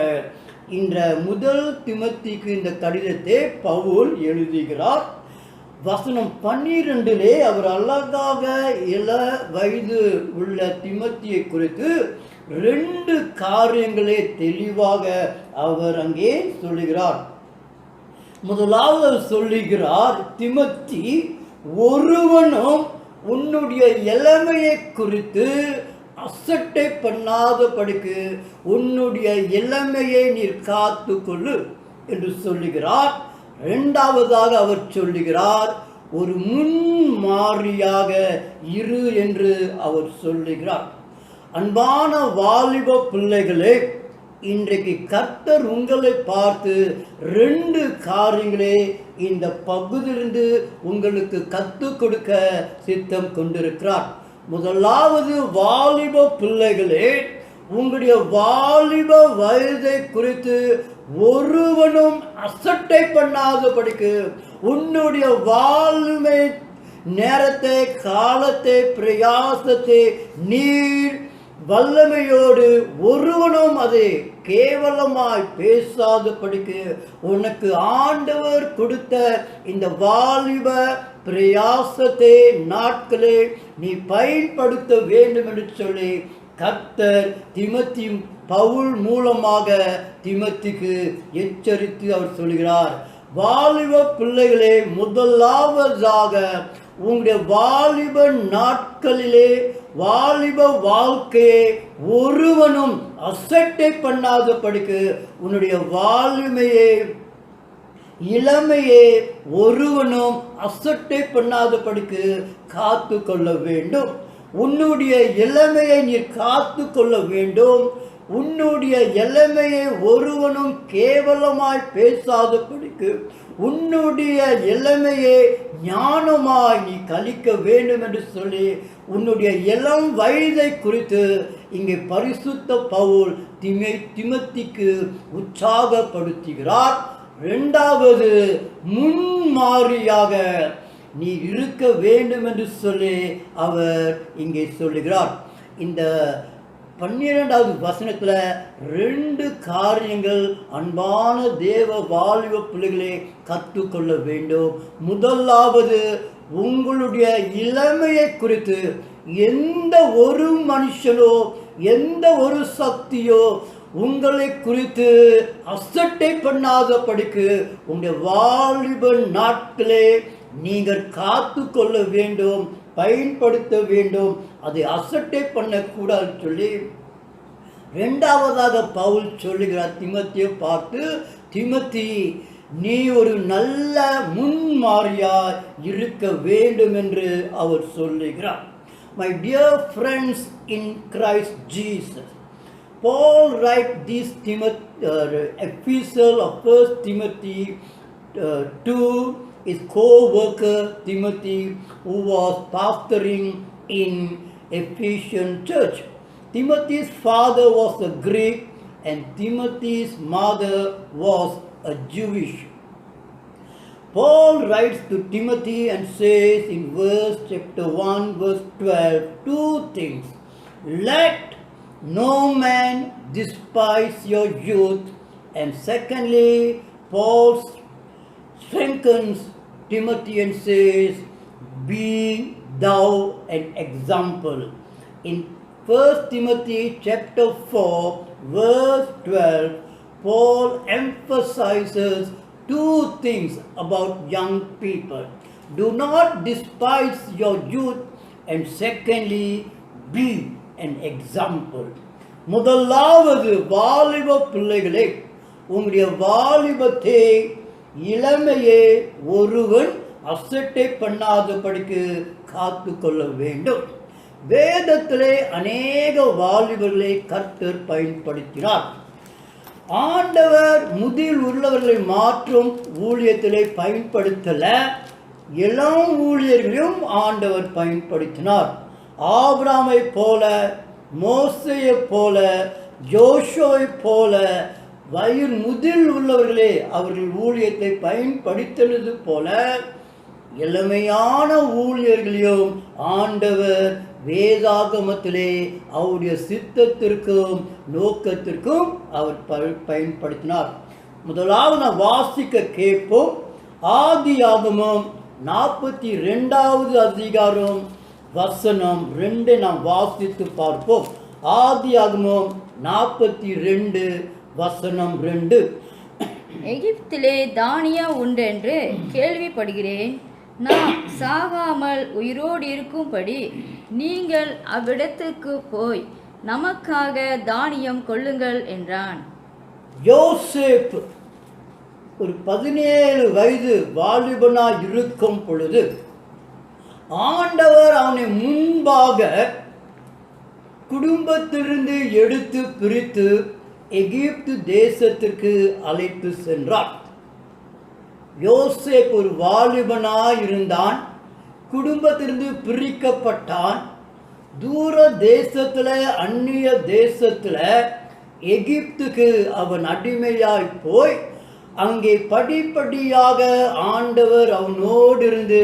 இந்த முதல் திமத்திக்கு இந்த கடிதத்தை பவுல் எழுதுகிறார். வசனம் 12 அவர் அழகாக இள வயது உள்ள திமத்தியை குறித்து 2 காரியங்களை தெளிவாக அவர் அங்கே சொல்லுகிறார். முதலாவது சொல்லுகிறார், திமத்தி, ஒருவனும் உன்னுடைய இளமையை குறித்து அசட்டை பண்ணாதபடிக்கு உன்னுடைய இளமையை நீர் காத்து கொள்ளு என்று சொல்லுகிறார். இரண்டாவதாக அவர் சொல்லுகிறார், ஒரு முன்மாறியாக இரு என்று அவர் சொல்லுகிறார். அன்பான வாலிப பிள்ளைகளே, இன்றைக்கு கர்த்தர் உங்களை பார்த்து 2 காரியங்களே இந்த பகுதியிலிருந்து உங்களுக்கு கற்றுக் கொடுக்க சித்தம் கொண்டிருக்கிறார். முதலாவது, வாலிப பிள்ளைகளே, உங்களுடைய வாலிப வயதை குறித்து ஒருவனும் அசட்டை பண்ணாதபடிக்கு உன்னுடைய வாழ்மை நேரத்தை, காலத்தை, பிரயாசத்தை நீர் வல்லமையோடு ஒருவனும் அதை கேவலமாய் பேசாதபடிக்கு உனக்கு ஆண்டவர் கொடுத்த இந்த வாலிப பிரயாசத்தை நாட்களே நீ பயன்படுத்த வேண்டும் என்று சொல்லி கர்த்தர் திமத்தி பவுல் மூலமாக திமத்திக்கு எச்சரித்து அவர் சொல்கிறார். வாலிப பிள்ளைகளே, முதலாவதாக உங்களுடைய வாலிப நாட்களிலே, வாலிப வாழ்க்கையை ஒருவனும் அசட்டை பண்ணாதபடிக்கு உன்னுடைய வாலிமையை, இளமையை ஒருவனும் அசட்டை பண்ணாதபடிக்கு காத்து கொள்ள வேண்டும். உன்னுடைய இளமையை நீ காத்து கொள்ள வேண்டும். உன்னுடைய இளமையை ஒருவனும் கேவலமாய் பேசாதபடிக்கு உன்னுடைய இளமையை ஞானமாய் நீ கழிக்க வேண்டும் என்று சொல்லி உன்னுடைய இளம் வயதை குறித்து இங்கே பரிசுத்த பவுல் திமத்திக்கு உற்சாகப்படுத்துகிறார். இரண்டாவது, முன்மாறியாக நீ இருக்க வேண்டும் என்று சொல்லி அவர் இங்கே சொல்லுகிறார். இந்த 12வது வசனத்தில் 2 காரியங்கள் அன்பான தேவ வாலிப பிள்ளைகளை கற்றுக்கொள்ள வேண்டும். முதலாவது, உங்களுடைய இளமையை குறித்து எந்த ஒரு மனுஷனோ, எந்த ஒரு சக்தியோ உங்களை குறித்து அசட்டை பண்ணாதபடிக்கு உங்களுடைய வாலிப நாட்களே நீங்கள் காத்து கொள்ள வேண்டும், பயன்படுத்த வேண்டும். அதை அசட்டை பண்ணக்கூடாது சொல்லி இரண்டாவதாக பவுல் சொல்லுகிறார் திமத்தியை பார்த்து, திமத்தி, நீ ஒரு நல்ல முன்மாறியாய் இருக்க வேண்டும் என்று அவர் சொல்லுகிறார். My dear friends in Christ Jesus, Paul writes this epistle of 1 Timothy 2, his co-worker Timothy, who was pastoring in Ephesian church. Timothy's father was a Greek and Timothy's mother was a Jewish. Paul writes to Timothy and says in chapter 1 verse 12 2 things. Let no man despise your youth, and secondly, Paul strengthens Timothy and says, be thou an example. In 1 Timothy chapter 4 verse 12, Paul emphasizes two things about young people. Do not despise your youth, and secondly, be an example. முதலாவது வாலிப பிள்ளைகளே, உங்களுடைய வாலிபத்தை இளமையே ஒருவன் அசட்டை பண்ணாதபடிக்கு காத்து கொள்ள வேண்டும். வேதத்திலே அநேக வாலிபர்களை கர்த்தர் பயன்படுத்தினார். ஆண்டவர் முதில் உள்ளவர்களை மாற்றும் ஊழியத்திலே பயன்படுத்தல, இளம் ஊழியர்களையும் ஆண்டவர் பயன்படுத்தினார். ஆபிரகாமை போல, மோசேயை போல, ஜோஷுவை போல முதில் உள்ளவர்களே அவர்கள் ஊழியத்தை பயன்படுத்தினது போல இளமையான ஊழியர்களையும் ஆண்டவர் வேதாகமத்திலே அவருடைய சித்தத்திற்கும் நோக்கத்திற்கும் அவர் பயன்படுத்தினார். முதலாவது நான் வாசிக்க கேட்போம். ஆதியாகமம் 42வது அதிகாரம் வசனம் 2 நாம் வாசித்து பார்ப்போம். ஆதியாகமம் 42 வசனம் 2. எகிப்திலே தானியா உண்டென்று கேள்விப்படுகிறேன். நாம் சாகாமல் உயிரோடு இருக்கும்படி நீங்கள் அவ்விடத்துக்கு போய் நமக்காக தானியம் கொள்ளுங்கள் என்றான். யோசேப்பு ஒரு 17 வயது வாலிபனாய் இருக்கும் பொழுது ஆண்டவர் அவனை முன்பாக குடும்பத்திலிருந்து எடுத்து பிரித்து எகிப்து தேசத்திற்கு அழைத்து சென்றார். யோசேப் ஒரு வாலிபனாய் இருந்தான், குடும்பத்திலிருந்து பிரிக்கப்பட்டான். தூர தேசத்துல, அந்நிய தேசத்துல எகிப்துக்கு அவன் அடிமையாய் போய் அங்கே படிப்படியாக ஆண்டவர் அவனோடு இருந்து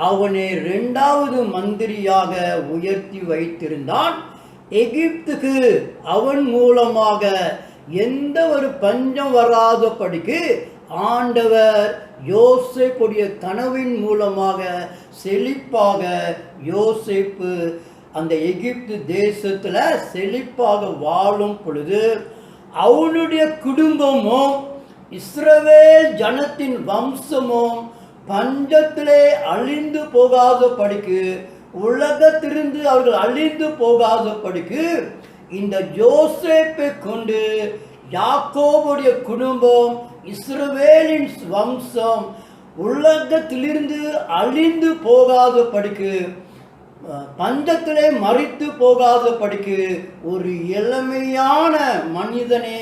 அவனை 2வது மந்திரியாக உயர்த்தி வைத்திருந்தான். எகிப்துக்கு அவன் மூலமாக எந்த ஒரு பஞ்சம் வராதபடிக்கு ஆண்டவர் யோசேப்புடைய கனவின் மூலமாக செழிப்பாக யோசேப்பு அந்த எகிப்து தேசத்துல செழிப்பாக வாழும் பொழுது அவனுடைய குடும்பமும் இஸ்ரவேல் ஜனத்தின் வம்சமும் பஞ்சத்திலே அழிந்து போகாதபடிக்கு, உலகத்திலிருந்து அவர்கள் அழிந்து போகாதபடிக்கு இந்த யோசேப்பை கொண்டு யாக்கோபுடைய குடும்பம், இஸ்ரவேலின் வம்சம் உலகத்திலிருந்து அழிந்து போகாதபடிக்கு, பஞ்சத்திலே மறித்து போகாதபடிக்கு ஒரு இளமையான மனிதனே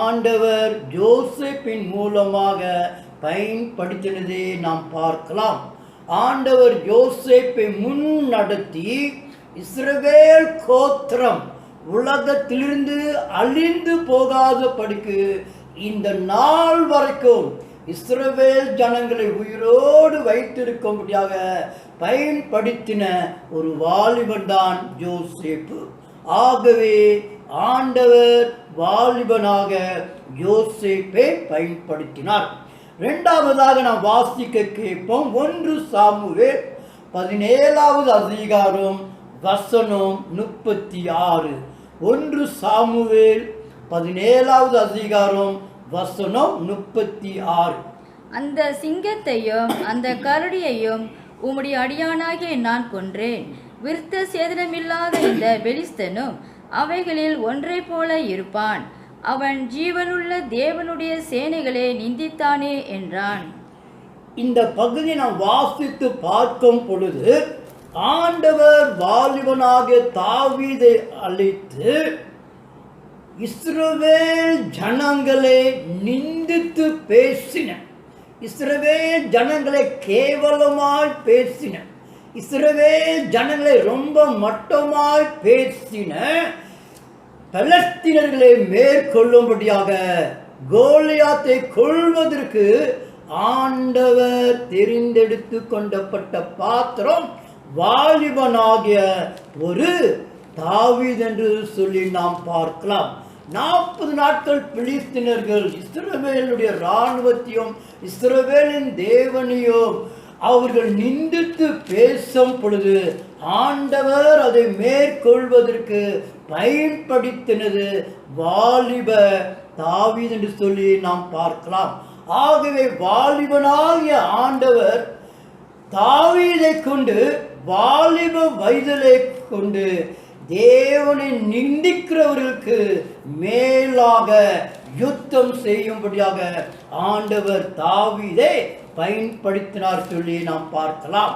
ஆண்டவர் யோசேப்பின் மூலமாக பயன்படுத்தினதை நாம் பார்க்கலாம். ஆண்டவர் யோசேப்பை முன் நடத்தி இஸ்ரவேல் கோத்திரம் உலகத்திலிருந்து அழிந்து போகாதபடிக்கு இந்த நாள் வரைக்கும் இஸ்ரவேல் ஜனங்களை உயிரோடு வைத்திருக்கும்படியாக பயன்படுத்தின ஒரு வாலிபன் தான் யோசேப்பு. ஆகவே ஆண்டவர் வாலிபனாக யோசேப்பை பயன்படுத்தினார். 2வதாக நாம் வாசிக்க கேட்போம். 1 சாமுவேல் 17வது அதிகாரம் வசனம் 36. 1 சாமுவேல் 17வது அதிகாரம் வசனம் 36. அந்த சிங்கத்தையும் அந்த கரடியையும் உம்முடைய அடியானாகிய நான் கொன்றேன். விருத்த சேதனமில்லாத இந்த பெலிஸ்தனும் அவைகளில் ஒன்றை போல இருப்பான். அவன் ஜீவனுள்ள தேவனுடைய சேனைகளை நிந்தித்தானே என்றான். இந்த பகுதியை நாம் வாசித்து பார்க்கும் பொழுது ஆண்டவர் வாலிபனாகிய தாவீதை அழைத்து இஸ்ரவேல் ஜனங்களை நிந்தித்து பேசின, இஸ்ரவேல் ஜனங்களை கேவலமாய் பேசின, இஸ்ரவேல் ஜனங்களை ரொம்ப மட்டமாய் பேசின பலஸ்தீனர்களை மேற்கொள்ளும்படியாக கோலியாத்தை கொள்வதற்கு ஆண்டவர் தெரிந்தெடுத்து கொண்டப்பட்ட பாத்திரம் வாலிபனாகிய ஒரு தாவீது என்று சொல்லி நாம் பார்க்கலாம். 40 நாட்கள் பிலிஸ்தீனர்கள் இஸ்ரவேலுடைய இராணுவத்தையும் இஸ்ரவேலின் தேவனையும் அவர்கள் நிந்தித்து பேசும் பொழுது ஆண்டவர் அதை மேற்கொள்வதற்கு பயன்படுத்தினது வாலிப தாவீது என்று சொல்லி நாம் பார்க்கலாம். ஆகவே வாலிபனாகிய ஆண்டவர் தாவீதை கொண்டு வாலிப வயதிலே கொண்டு தேவனை நிந்திக்கிறவர்களுக்கு மேலாக யுத்தம் செய்யும்படியாக ஆண்டவர் தாவீதை பயன்படுத்தினார் சொல்லி நாம் பார்க்கலாம்.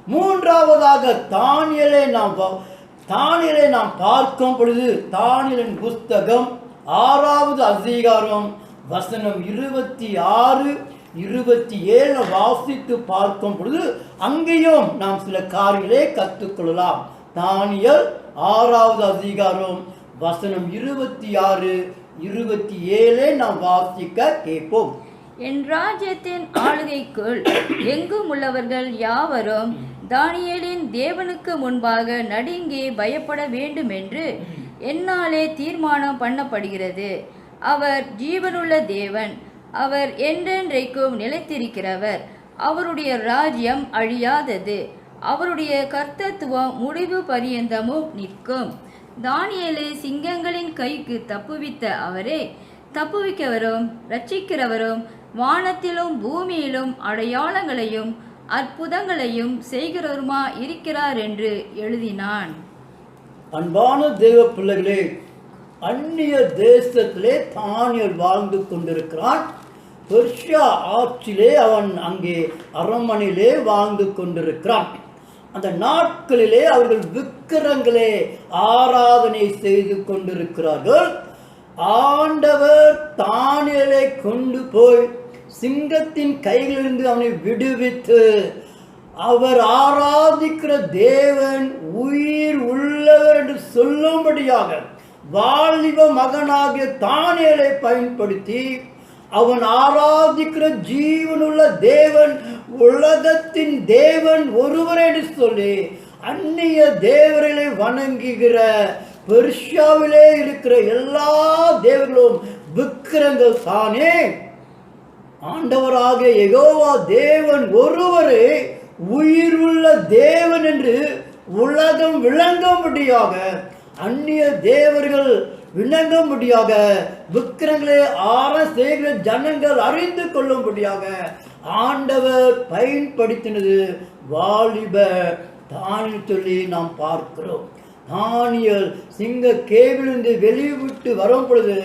மூன்றாவதாக தானியேலை நாம் பார்க்கும் பொழுது தானியேலின் புஸ்தகம் 6வது அதிகாரம் வசனம் 26, 27 வாசித்து பார்க்கும் பொழுது அங்கேயும் நாம் சில காரியங்களை கற்றுக்கொள்ளலாம். தானியேல் 6வது அதிகாரம் வசனம் 26, 27 நாம் வாசிக்க கேட்போம். என் ராஜ்யத்தின் ஆளுகைக்குள் எங்கும் உள்ளவர்கள் யாவரும் தானியேலின் தேவனுக்கு முன்பாக நடுங்கி பயப்பட வேண்டுமென்று என்னாலே தீர்மானம் பண்ணப்படுகிறது. அவர் ஜீவனுள்ள தேவன், அவர் என்றென்றைக்கும் நிலைத்திருக்கிறவர். அவருடைய ராஜ்யம் அழியாதது, அவருடைய கர்த்தத்துவம் முடிவு பரியந்தமும் நிற்கும். தானியேலை சிங்கங்களின் கைக்கு தப்புவித்த அவரே தப்புவிக்கவரும் இரட்சிக்கிறவரும் வானத்திலும் பூமியிலும் அடையாளங்களையும் அற்புதங்களையும் செய்கிறவருமா இருக்கிறார் என்று எழுதினான். அன்பான தேவ பிள்ளைகளே, அந்நிய தேசத்திலே தானியேல் வாழ்ந்து கொண்டிருக்கிறான். பெர்ஷியா ஆட்சியிலே அவன் அங்கே அரண்மனையிலே வாழ்ந்து கொண்டிருக்கிறான். அந்த நாட்களிலே அவர்கள் விக்கிரங்களே ஆராதனை செய்து கொண்டிருக்கிறார்கள். ஆண்டவர் தானியேலை கொண்டு போய் சிங்கத்தின் கையிலிருந்து அவனை விடுவித்து அவர் ஆராதிக்கிற தேவன் உயிர் உள்ளவர் என்று சொல்லும்படியாக வாலிப மகனாகிய தானியேலை பயன்படுத்தி அவன் ஆராதிக்கிற ஜீவனுள்ள தேவன் உலகத்தின் தேவன் ஒருவர் என்று சொல்லி அந்நிய தேவர்களை வணங்குகிற பெர்ஷியாவிலே இருக்கிற எல்லா தேவர்களும் விக்கிரங்கள் தானே. ஆண்டவராகிய யெகோவா தேவன் ஒருவரே உயிருள்ள தேவன் என்று உலகம் விளங்கும்படியாக அந்நிய தேவர்கள் விளங்கும்படியாக விக்கிரங்களை செய்கிற ஜனங்கள் அறிந்து கொள்ளும்படியாக ஆண்டவர் பயன்படுத்தினது வாலிப தானியேல் சொல்லி நாம் பார்க்கிறோம். தானியேல் சிங்க கேவிலிருந்து வெளிவிட்டு வரும் பொழுது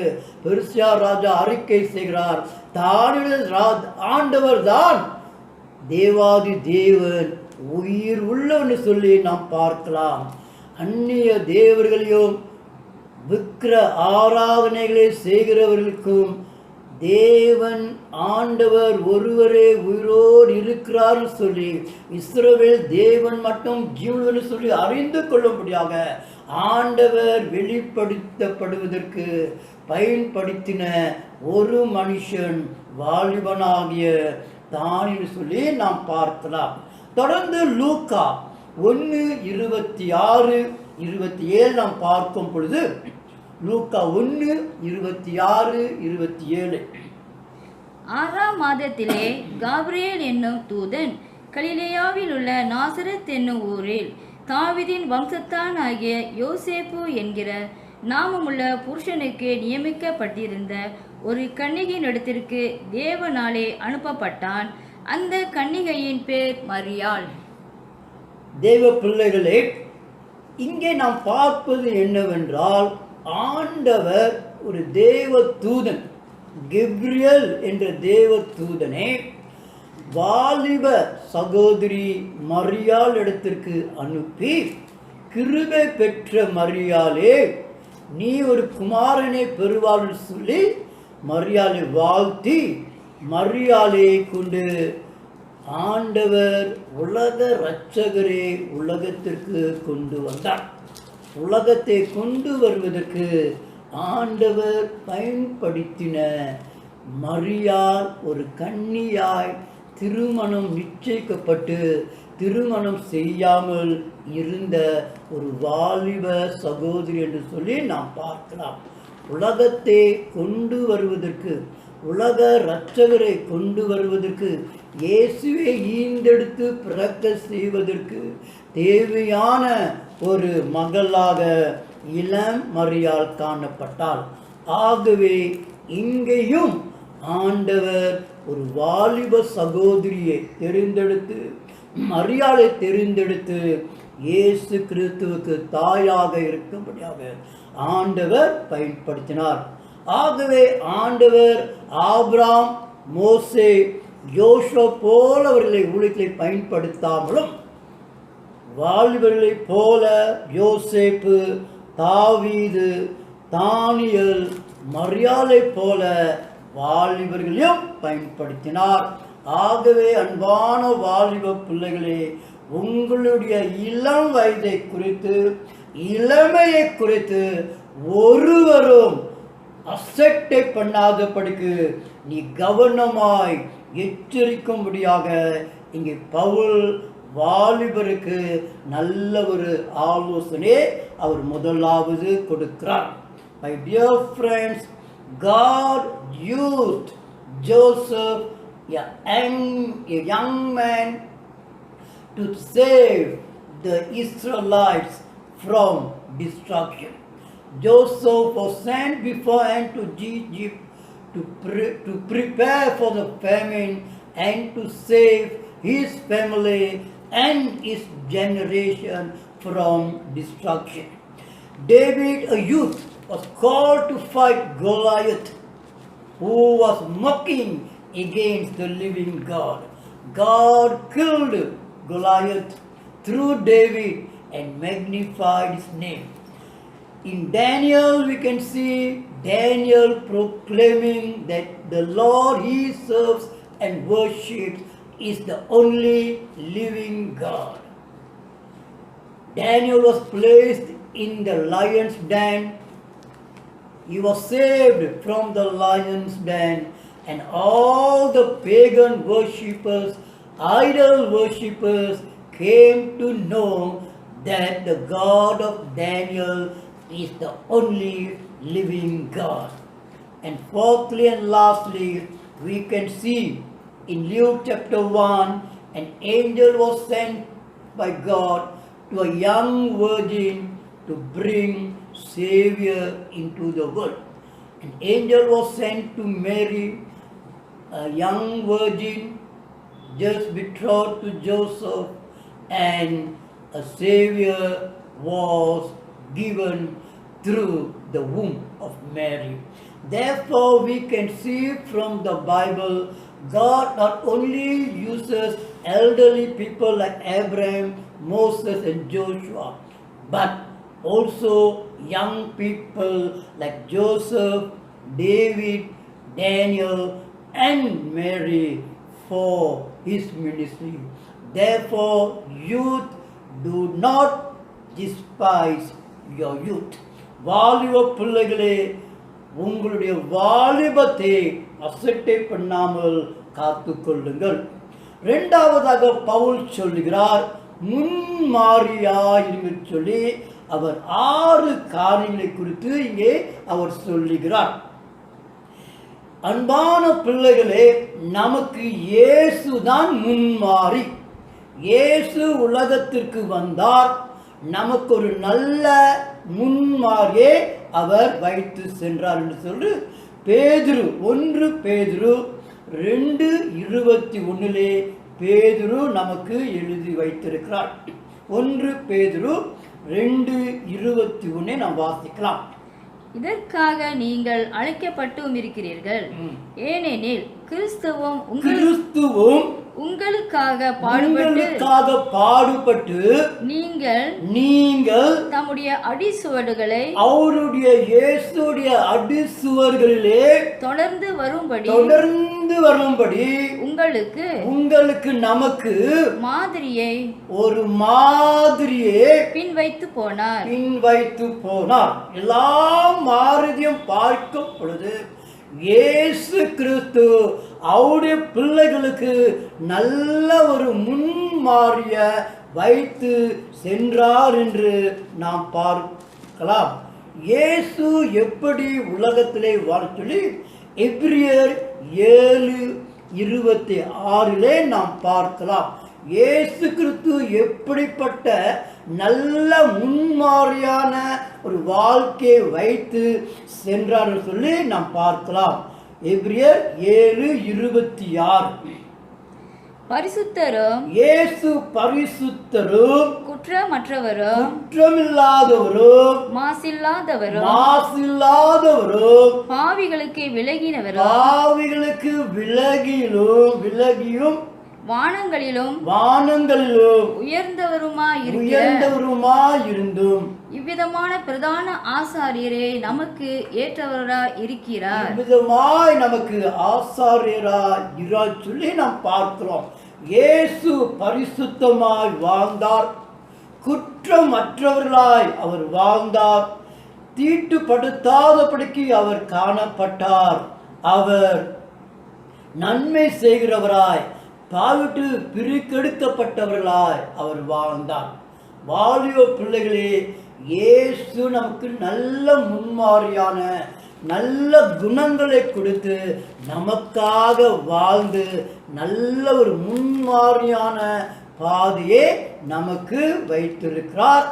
பெர்சியா ராஜா அறிக்கை செய்கிறார், தானியேல் ஆண்டவர் தான் தேவாதி தேவன் உயிர் உள்ளவன்னு சொல்லி நாம் பார்க்கலாம். அந்நிய தேவர்களையும் விக்கிர ஆராதனைகளை செய்கிறவர்களுக்கும் தேவன் ஆண்டவர் ஒருவரே உயிரோடு இருக்கிறார் சொல்லி இஸ்ரவேல் தேவன் மட்டும் ஜீவன் சொல்லி அறிந்து கொள்ளும்படியாக ஆண்டவர் வெளிப்படுத்தப்படுவதற்கு பயன்படுத்தின ஒரு மனுஷன் வாலிபனாகிய தானியேல் சொல்லி நாம் பார்க்கலாம். தொடர்ந்து லூக்கா 1:26, 27 நாம் பார்க்கும் பொழுது லூக்கா 1:26, 27 6ஆம் மாதத்திலே காபிரியேல் என்னும் தூதன் கலிலேயாவில் உள்ள நாசரேத் என்னும் ஊரில் தாவீதின் வம்சத்தானாகிய யோசேப்பு என்கிற நாமமுள்ள புருஷனுக்கு நியமிக்கப்பட்டிருந்த ஒரு கன்னிகையின் இடத்திற்கு தேவனாலே அனுப்பப்பட்டான். அந்த கன்னிகையின் பேர் மரியாள். தேவ பிள்ளைகளே, இங்கே நாம் பார்ப்பது என்னவென்றால் ஆண்டவர் ஒரு தேவ தூதன் கெப்ரியேல் என்ற தேவ தூதனை வாலிப சகோதரி மரியாள் இடத்திற்கு அனுப்பி, கிருபை பெற்ற மரியாளே நீ ஒரு குமாரனை பெறுவாள் சொல்லி மரியாளை வாழ்த்தி மரியாளை கொண்டு ஆண்டவர் உலக இரட்சகரே உலகத்திற்கு கொண்டு வந்தார். உலகத்தை கொண்டு வருவதற்கு ஆண்டவர் பயன்படுத்தின மரியாள் ஒரு கன்னியாய் திருமணம் நிச்சயிக்கப்பட்டு திருமணம் செய்யாமல் இருந்த ஒரு வாலிப சகோதரி என்று சொல்லி நாம் பார்க்கலாம். உலகத்தை கொண்டு வருவதற்கு, உலக இரட்சகரை கொண்டு வருவதற்கு, இயேசுவை ஈந்தெடுத்து பிறக்க செய்வதற்கு தேவையான ஒரு மகளாக இளம் மரியாள் காணப்பட்டாள். ஆகவே இங்கேயும் ஆண்டவர் ஒரு வாலிப சகோதரியை தெரிந்தெடுத்து, மரியாதை தெரிந்தெடுத்து இயேசு கிறிஸ்துவுக்கு தாயாக இருக்கும்படியாக ஆண்டவர் பயன்படுத்தினார். ஆகவே ஆண்டவர் ஆபிரகாம், மோசே, யோசுவா போலவர்களை ஊழியத்தை பயன்படுத்தாமலும் வாலிபர்களைப் போல யோசேப்பு, தாவீது, தானியேல், மரியாதை போல வாலிபர்களையும் பயன்படுத்தினார். ஆகவே அன்பான வாலிப பிள்ளைகளே, உங்களுடைய இளம் வயதை குறித்து, இளமையை குறித்து ஒருவரும் அசட்டை பண்ணாதபடிக்கு நீ கவனமாய் எச்சரிக்கும்படியாக இங்கே பவுல் வாலிபருக்கு நல்ல ஒரு ஆலோசனை அவர் முதலாவது கொடுக்கிறார். My dear friends, God used Joseph, a young man, to save the Israelites from destruction. Joseph was sent beforehand to Egypt to prepare for the famine and to save his family and his generation from destruction. David, a youth, was called to fight Goliath, who was mocking against the living God. God killed Goliath through David and magnified his name. In Daniel, we can see Daniel proclaiming that the Lord he serves and worships is the only living God. Daniel was placed in the lion's den. He was saved from the lion's den, and all the pagan worshippers, idol worshippers, came to know that the God of Daniel is the only living God. And fourthly and lastly, we can see in Luke chapter 1, an angel was sent by God to a young virgin to bring Savior into the world. An angel was sent to Mary, a young virgin just betrothed to Joseph, and a Savior was given through the womb of Mary. Therefore, we can see from the Bible, God not only uses elderly people like Abraham, Moses, and Joshua, but also young people like Joseph, David, Daniel, and Mary for his ministry. Therefore, youth, do not despise your youth. வாலிப பிள்ளைகளே, உங்களுடைய வாலிபத்தை அசட்டை பண்ணாமல் காத்து கொள்ளுங்கள். இரண்டாவதாக பவுல் சொல்லுகிறார், முன்மாறியாயிருங்கள் சொல்லி அவர் 6 காரியங்களை குறித்து இங்கே அவர் சொல்லுகிறார். அன்பான பிள்ளைகளே, நமக்கு இயேசுதான் முன்மாறி. இயேசு உலகத்திற்கு வந்தார், நமக்கு ஒரு நல்ல முன்மாறியே அவர் வைத்து சென்றார் என்று சொல்லி பேதுரு 1 பேதுரு 2:21 பேதுரு நமக்கு எழுதி வைத்திருக்கிறார். 1 பேதுரு 2:21 நாம் வாசிக்கலாம். இதற்காக நீங்கள் அழைக்கப்பட்டும் இருக்கிறீர்கள், ஏனெனில் கிறிஸ்துவும் உங்களுக்காக பாடுபட்டு நீங்கள் தம்முடைய அடிசுவடுகளை அவருடைய இயேசுடைய அடிசுவர்களிலே தொடர்ந்து வரும்படி உங்களுக்கு நமக்கு ஒரு மாதிரியை பின் வைத்து போனார். எல்லா மாறுதியும் பார்க்கும் பொழுது இயேசு கிறிஸ்து அவருடைய பிள்ளைகளுக்கு நல்ல ஒரு முன்மாறிய வைத்து சென்றார் என்று நாம் பார்க்கலாம். இயேசு எப்படி உலகத்திலே வாழ சொல்லி எபிரியர் 7:26 நாம் பார்க்கலாம். இயேசு கிறிஸ்து எப்படிப்பட்ட நல்ல முன்மாறியான ஒரு வாழ்க்கையை வைத்து சென்றார் சொல்லி நாம் பார்க்கலாம். எபிரியர் 7:26. பரிசுத்தரும் இயேசு பரிசுத்தரும் குற்றமற்றவரும் குற்றமில்லாதவரும் மாசில்லாதவரும் மாசில்லாதவரும் பாவிகளுக்கு விலகினவரும் பாவிகளுக்கு விலகியும் வானங்களிலும் உயர்ந்தவருமாயிருந்தும் இவ்விதமான பிரதான ஆசாரியரே நமக்கு ஏற்றவராய் இருக்கிறார். இவ்விதமாய் நமக்கு ஆசாரியராய் சொல்லி நாம் பார்க்கிறோம். இயேசு பரிசுத்தமாய் வாழ்ந்தார், குற்றமற்றவர்களாய் அவர் வாழ்ந்தார், தீட்டுப்படுத்தாதபடிக்கு அவர் காணப்பட்டார். அவர் நன்மை செய்கிறவராய், பாவிட்டு பிரிக்கெடுக்கப்பட்டவர்களாய் அவர் வாழ்ந்தார். வாலிப பிள்ளைகளே, இயேசு நமக்கு நல்ல முன்மாதிரியான நல்ல குணங்களை கொடுத்து நமக்காக வாழ்ந்து நல்ல ஒரு முன்மாதிரியான பாதையை நமக்கு வைத்திருக்கிறார்.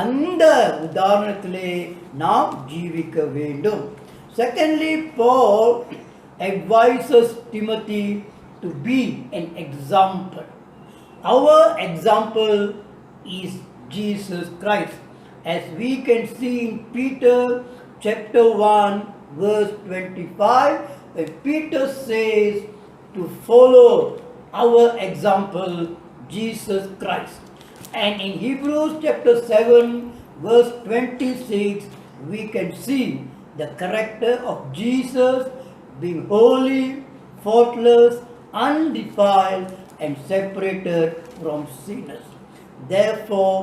அந்த உதாரணத்திலே நாம் ஜீவிக்க வேண்டும். Secondly, Paul advises Timothy to be an example. Our example is Jesus Christ, as we can see in Peter chapter 1 verse 25, when Peter says to follow our example, Jesus Christ. And in Hebrews chapter 7 verse 26, we can see the character of Jesus being holy, faultless, undefiled, and separated from sinners. Therefore,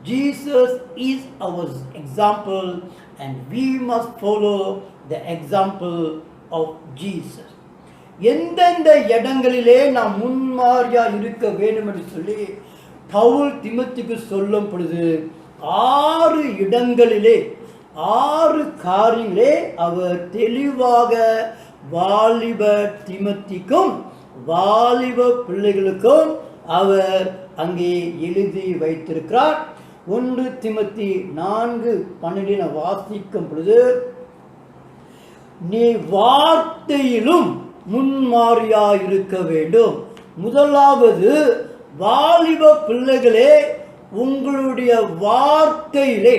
Jesus is our example, and we must follow the example of Jesus. எந்தெந்த இடங்களிலே நாம் முன்மாதிரியா இருக்க வேண்டும் என்று சொல்லி பவுல் தீமோத்தேயுக்கு சொல்லும் பொழுது 6 இடங்களிலே 6 காரியங்களே அவர் தெளிவாக வாலிப தீமோத்தேயுக்கும் வாலிப பிள்ளைகளுக்கும் அவர் அங்கே எழுதி வைத்திருக்கிறார். 1 தீமோத்தேயு 4:12 வாசிக்கும் பொழுது, நீ வார்த்தையிலும் முன்மாதிரியாய் இருக்க வேண்டும். முதலாவது, வாலிப பிள்ளைகளே, உங்களுடைய வார்த்தையிலே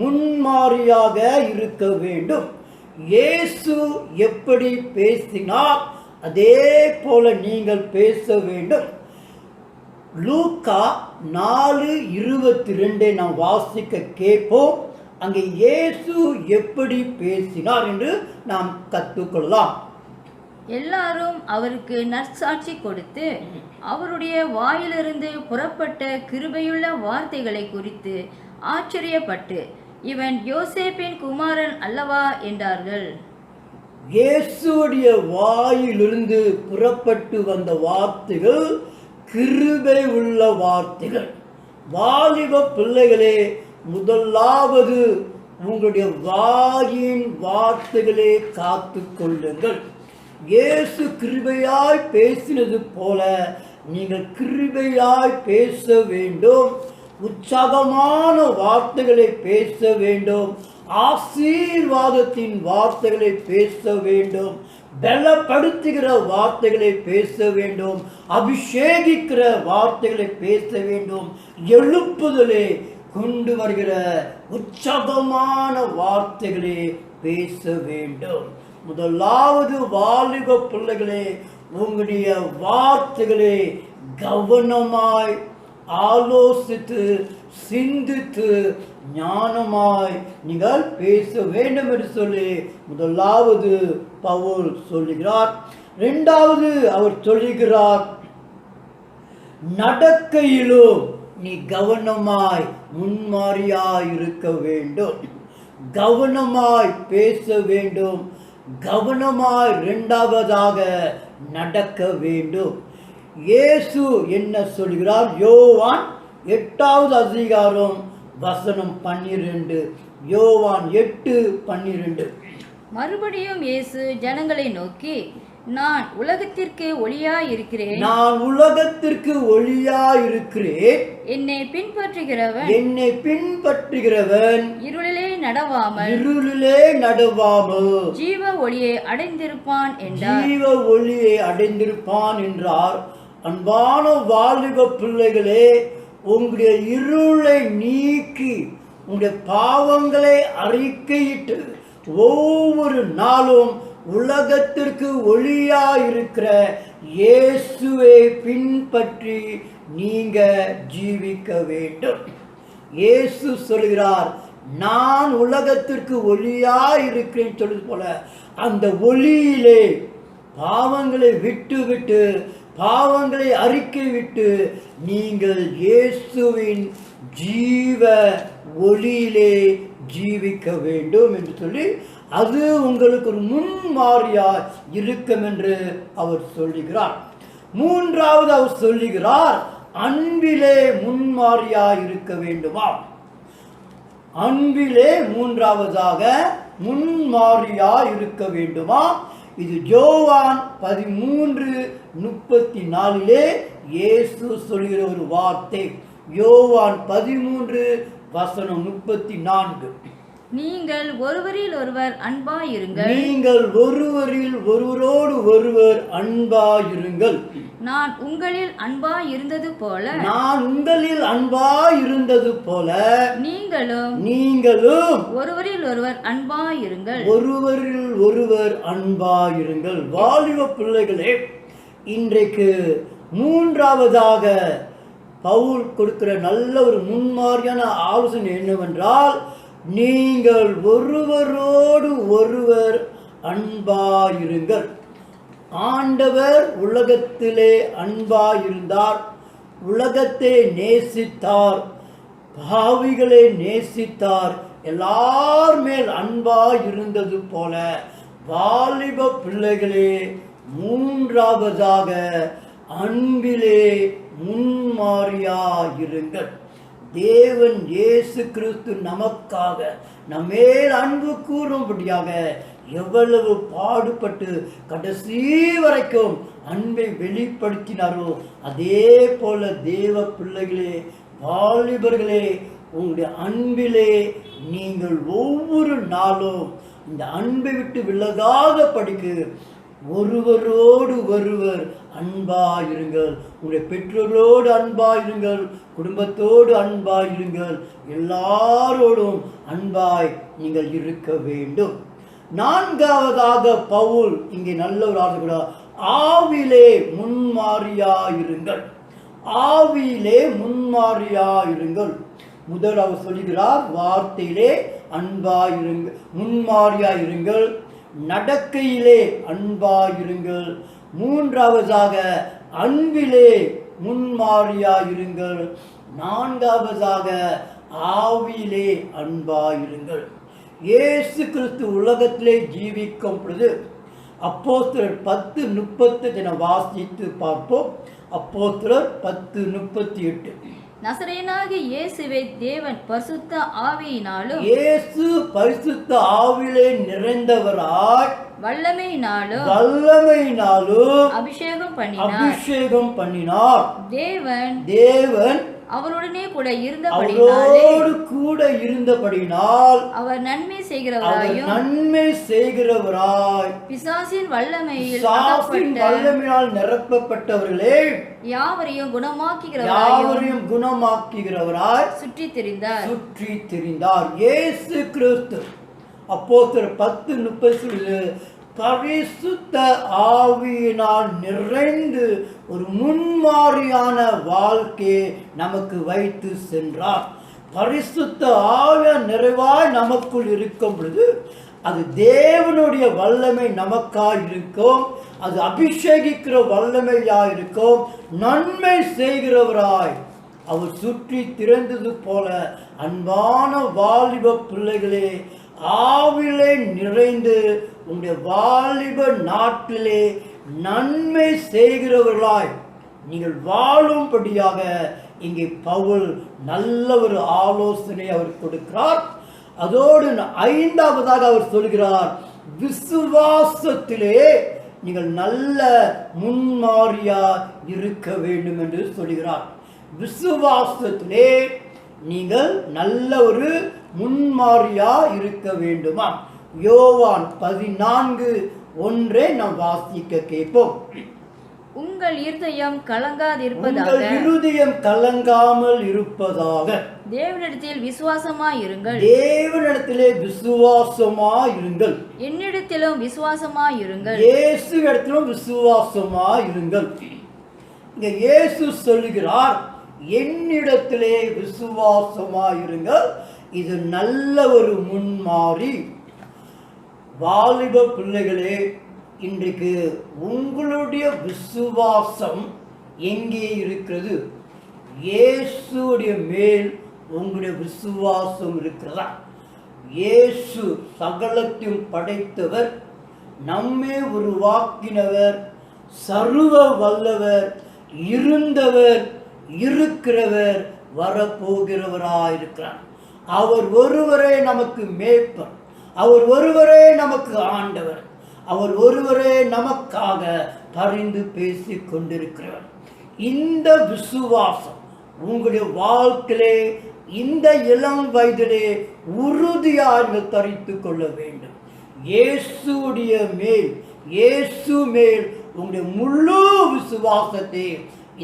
முன்மாதிரியாக இருக்க வேண்டும். இயேசு எப்படி பேசினார் அதே போல நீங்கள் பேச வேண்டும். லூக்கா 4:22 நாம் வாசிக்க கேட்போம். அங்கே இயேசு எப்படி பேசினார் என்று நாம் கற்றுக்கொள்ளலாம். எல்லாரும் அவருக்கு நற்சாட்சி கொடுத்து அவருடைய வாயிலிருந்து புறப்பட்ட கிருபையுள்ள வார்த்தைகளை குறித்து ஆச்சரியப்பட்டு, இவன் யோசேப்பின் குமாரன் அல்லவா என்றார்கள். இயேசுடைய வாயிலிருந்து புறப்பட்டு வந்த வார்த்தைகள் கிருபை உள்ள வார்த்தைகள். வாலிப பிள்ளைகளே, முதலாவது உங்களுடைய வாயின் வார்த்தைகளே காத்து கொள்ளுங்கள். இயேசு கிருபையாய் பேசினது போல நீங்கள் கிருபையாய் பேச வேண்டும். உற்சாகமான வார்த்தைகளை பேச வேண்டும். ஆசீர்வாதத்தின் வார்த்தைகளை பேச வேண்டும். பலப்படுத்துகிற வார்த்தைகளை பேச வேண்டும். அபிஷேகிக்கிற வார்த்தைகளை பேச வேண்டும். எழுப்புதலை கொண்டு வருகிற உற்சாகமான வார்த்தைகளை பேச வேண்டும். முதலாவது வாலிப பிள்ளைகளே, உங்களுடைய வார்த்தைகளை கவனமாய் ஆலோசித்து சிந்தித்து ஞானமாய் நீங்கள் பேச வேண்டும் என்று சொல்லி முதலாவது பவுல் சொல்லுகிறார். இரண்டாவது அவர் சொல்லுகிறார், நடக்கையிலும் நீ கவனமாய் முன்மாதிரியாய் இருக்க வேண்டும். கவனமாய் பேச வேண்டும். கவனமாய் இரண்டாவதாக நடக்க வேண்டும். இயேசு என்ன சொல்கிறார்? யோவான் 8வது அதிகாரம் வசனம் 12. யோவான் 8:12. மறுபடியும் இயேசு ஜனங்களை நோக்கி, நான் உலகத்திற்கு ஒளியாய் இருக்கிறேன். நான் உலகத்திற்கு ஒளியாய் இருக்கிறேன். என்னை பின்பற்றுகிறவன் இருளிலே நடவாமல் ஜீவ ஒளியை அடைந்திருப்பான் என்றார். ஜீவ ஒளியை அடைந்திருப்பான் என்றார். அன்பான வாலிப பிள்ளைகளே, உங்களுடைய இருளை நீக்கி உங்களுடைய பாவங்களை அறிக்கையிட்டு ஒவ்வொரு நாளும் உலகத்திற்கு ஒளியாயிருக்கிற இயேசுவை பின்பற்றி நீங்க ஜீவிக்க வேண்டும். இயேசு சொல்கிறார், நான் உலகத்திற்கு ஒளியாயிருக்கிறேன் சொல்வது போல அந்த ஒளியிலே பாவங்களை விட்டு பாவங்களை அறிக்கை விட்டு நீங்கள் இயேசுவின் ஜீவ ஒளியிலே ஜீவிக்க வேண்டும் என்று சொல்லி அது உங்களுக்கு ஒரு முன்மாதிரியாய் இருக்கும் என்று அவர் சொல்லுகிறார். மூன்றாவது அவர் சொல்லுகிறார், அன்பிலே முன்மாதிரியாய் இருக்க வேண்டுமா? அன்பிலே மூன்றாவதாக முன்மாதிரியாய் இருக்க வேண்டுமா? இது யோவான் 13:34 இயேசு சொல்கிற ஒரு வார்த்தை. யோவான் 13:34. நீங்கள் ஒருவரில் ஒருவர் அன்பாயிருங்கள். நீங்கள் ஒருவரில் ஒருவரோடு ஒருவர் அன்பாயிருங்கள். நான் உங்களில் அன்பாயிருந்தது போல நீங்களும் ஒருவரில் ஒருவர் அன்பாயிருங்கள். ஒருவரில் ஒருவர் அன்பாயிருங்கள். வாலிப பிள்ளைகளே, இன்றைக்கு மூன்றாவதாக பவுல் கொடுக்கிற நல்ல ஒரு முன்மாதிரியான ஆலோசனை என்னவென்றால், நீங்கள் ஒருவரோடு ஒருவர் அன்பாயிருங்கள். ஆண்டவர் உலகத்திலே அன்பாயிருந்தார், உலகத்தை நேசித்தார், பாவிகளை நேசித்தார், எல்லார் மேல் அன்பாயிருந்தது போல வாலிப பிள்ளைகளே, மூன்றாவதாக அன்பிலே முன்மாதிரியாயிருங்கள். தேவன் இயேசு கிறிஸ்து நமக்காக நம்மேல் அன்பு கூறும்படியாக எவ்வளவு பாடுபட்டு கடைசி வரைக்கும் அன்பை வெளிப்படுத்தினாரோ, அதே போல தேவ பிள்ளைகளே, வாலிபர்களே, உங்களுடைய அன்பிலே நீங்கள் ஒவ்வொரு நாளும் இந்த அன்பை விட்டு விலகாத படிக்கு ஒருவரோடு ஒருவர் அன்பாயிருங்கள். உங்களுடைய பெற்றோரோடு அன்பாயிருங்கள், குடும்பத்தோடு அன்பாயிருங்கள், எல்லாரோடும் அன்பாய் நீங்கள் இருக்க வேண்டும். நான்காவதாக பவுல் இங்கே நல்ல ஒரு ஆசை, ஆவிலே முன்மாதிரியாயிருங்கள். ஆவியிலே முன்மாதிரியாயிருங்கள். முதல் அவர் சொல்லுகிறார், வார்த்தையிலே அன்பாயிருங்கள், முன்மாதிரியாயிருங்கள். நடக்கையிலே அன்பாயிருங்கள். மூன்றாவதாக அன்பிலே முன்மாதிரியாயிருங்கள். நான்காவதாக ஆவியிலே அன்பாயிருங்கள். இயேசு கிறிஸ்து உலகத்திலே ஜீவிக்கும் பொழுது அப்போஸ்தலர் 10:38 வாசித்து பார்ப்போம். அப்போஸ்தலர் 10:38. நசரேயனாகிய இயேசுவை தேவன் பரிசுத்த ஆவியினாலும், இயேசு பரிசுத்த ஆவியிலே நிறைந்தவராய் வல்லமையினாலும் அபிஷேகம் பண்ணினார். தேவன் அவருடனே கூட இருந்தபடியினால் அவர் நன்மை செய்கிறவராய் பிசாசின் வல்லமையால் நிரப்பப்பட்டவர்களே யாவரையும் குணமாக்குகிறவராய் சுற்றித் திரிந்தார். இயேசு கிறிஸ்து அப்போஸ்தலர் 10:30 பரிசுத்த ஆவியினால் நிறைந்து ஒரு முன்மாதிரியான வாழ்க்கையை நமக்கு வைத்து சென்றார். பரிசுத்த ஆவிய நிறைவாய் நமக்குள் இருக்கும் பொழுது அது தேவனுடைய வல்லமை நமக்காய் இருக்கும், அது அபிஷேகிக்கிற வல்லமையாய் இருக்கும், நன்மை செய்கிறவராய் அவர் சுற்றி திறந்தது போல அன்பான வாலிப பிள்ளைகளே, ஆவிலே நிறைந்து உங்களுடைய வாலிப நாட்டிலே நன்மை செய்கிறவர்களாய் நீங்கள் வாழும்படியாக இங்கே பவுல் நல்ல ஒரு ஆலோசனை அவர் கொடுக்கிறார். அதோடு ஐந்தாவதாக அவர் சொல்கிறார், விசுவாசத்திலே நீங்கள் நல்ல முன்மாதிரியா இருக்க வேண்டும் என்று சொல்கிறார். விசுவாசத்திலே நீங்கள் நல்ல ஒரு முன்மாறியா இருக்க வேண்டுமா? யோவான் 14:1 நாம் வாசிக்க கேட்போம். உங்கள் இருதயம் உங்கள் இருதயம் கலங்காமல் இருப்பதாக தேவனிடத்தில் விசுவாசமாயிருங்கள். தேவனிடத்திலே விசுவாசமாயிருங்கள். என்னிடத்திலும் விசுவாசமாயிருங்கள். இயேசு இடத்திலும் விசுவாசமாயிருங்கள். இங்க இயேசு சொல்லுகிறார், என்னிடத்திலே விசுவாசமாயிருங்கள். இது நல்ல ஒரு முன்மாறி. வாலிப பிள்ளைகளே, இன்றைக்கு உங்களுடைய விசுவாசம் எங்கே இருக்கிறது? இயேசுடைய மேல் உங்களுடைய விசுவாசம் இருக்கிறதா? இயேசு சகலத்தையும் படைத்தவர், நம்மை உருவாக்கினவர், சர்வ வல்லவர், இருந்தவர், இருக்கிறவர், வரப்போகிறவராயிருக்கிறார். அவர் ஒருவரே நமக்கு மேய்ப்பர், அவர் ஒருவரே நமக்கு ஆண்டவர், அவர் ஒருவரே நமக்காக பரிந்து பேசிக் கொண்டிருக்கிறார். இந்த விசுவாசம் உங்களுடைய வாழ்க்கையிலே இந்த இளம் வயதிலே உறுதியாக தரித்து கொள்ள வேண்டும். இயேசுடைய மேல், இயேசு மேல் உங்களுடைய முழு விசுவாசத்தை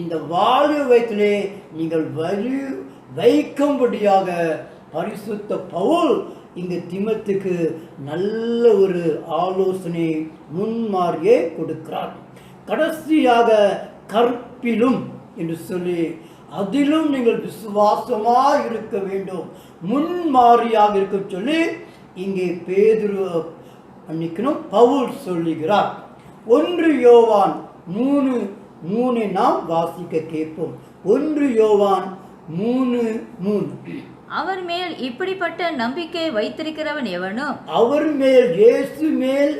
இந்த வாலிப வயதிலே நீங்கள் வைக்கும்படியாக பரிசுத்த பவுல் இங்கு தீமோத்தேயுக்கு நல்ல ஒரு ஆலோசனை முன்மாறியே கொடுக்கிறார். கடைசியாக கற்பிலும் என்று சொல்லி அதிலும் நீங்கள் விசுவாசமாக இருக்க வேண்டும், முன்மாறியாக இருக்க சொல்லி இங்கே பேதுரு பவுல் சொல்லுகிறார். 1 யோவான் 3:3 நாம் வாசிக்க கேட்போம். 1 யோவான் 3:3. அவர் மேல் இப்படிப்பட்ட நம்பிக்கை வைத்திருக்கிறவன் எவனோ, அவர் மேல், இயேசு மேல்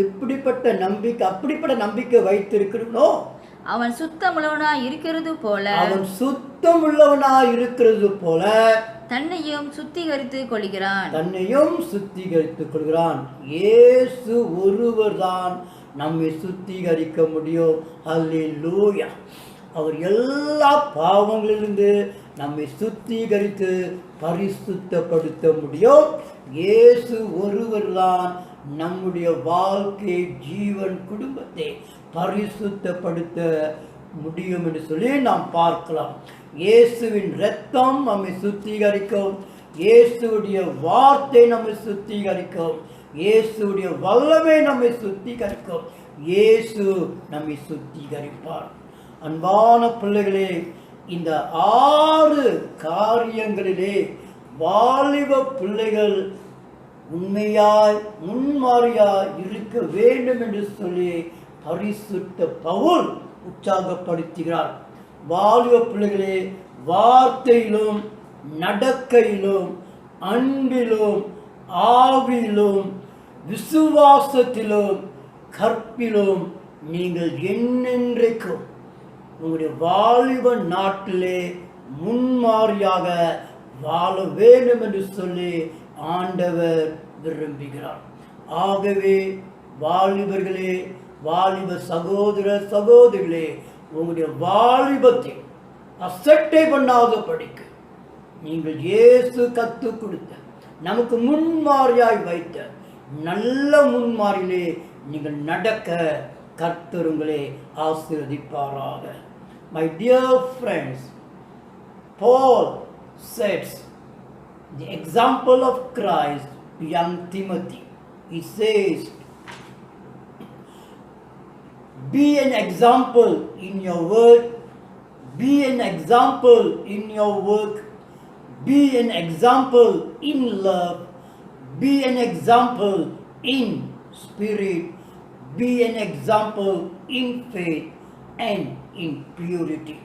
இப்படிப்பட்ட நம்பிக்கை, அப்படிப்பட்ட நம்பிக்கை வைத்திருக்கிறவனோ அவன் சுத்தமுள்ளவனாய் இருக்கிறது போல, அவன் சுத்தமுள்ளவனாய் இருக்கிறது போல தன்னையும் சுத்திகரித்துக் கொள்கிறான், தன்னையும் சுத்திகரித்துக் கொள்கிறான். இயேசு ஒருவர்தான் நம்மை சுத்திகரிக்க முடியும். அல்லேலூயா. அவர் எல்லா பாவங்களிலிருந்து நம்மை சுத்திகரித்து பரிசுத்தப்படுத்த முடியும். இயேசு ஒருவர்தான் நம்முடைய வாழ்க்கை, ஜீவன், குடும்பத்தை பரிசுத்தப்படுத்த முடியும் என்று சொல்லி நாம் பார்க்கலாம். இயேசுவின் இரத்தம் நம்மை சுத்திகரிக்கும், இயேசுடைய வார்த்தை நம்மை சுத்திகரிக்கும், இயேசுடைய வல்லமை நம்மை சுத்திகரிக்கும், இயேசு நம்மை சுத்திகரிப்பார். அன்பான பிள்ளைகளே, இந்த 6 காரியங்களிலே வாலிப பிள்ளைகள் உண்மையாய் முன்மாறியாய் இருக்க வேண்டும் என்று சொல்லி பரிசுத்த பவுல் உற்சாகப்படுத்துகிறார். வாலிப பிள்ளைகளே, வார்த்தையிலும் நடக்கையிலும் அன்பிலும் ஆவியிலும் விசுவாசத்திலும் கற்பிலும் நீங்கள் என்னென்றைக்கும் உங்களுடைய வாலிப நாட்டிலே முன்மாறியாக வாழ வேண்டும் என்று சொல்லி ஆண்டவர் விரும்புகிறார். ஆகவே வாலிபர்களே, வாலிப சகோதர சகோதரிகளே, உங்களுடைய வாலிபத்தை அசட்டை பண்ணாத படிக்க நீங்கள் இயேசு கற்றுக் கொடுத்த, நமக்கு முன்மாறியாய் வைத்த நல்ல முன்மாறியிலே நீங்கள் நடக்க கர்த்தர் உங்களை ஆசீர்வதிப்பாராக. My dear friends, Paul sets the example of Christ to young Timothy. He says, be an example in your word, be an example in your work, be an example in love, be an example in spirit, be an example in faith and in purity.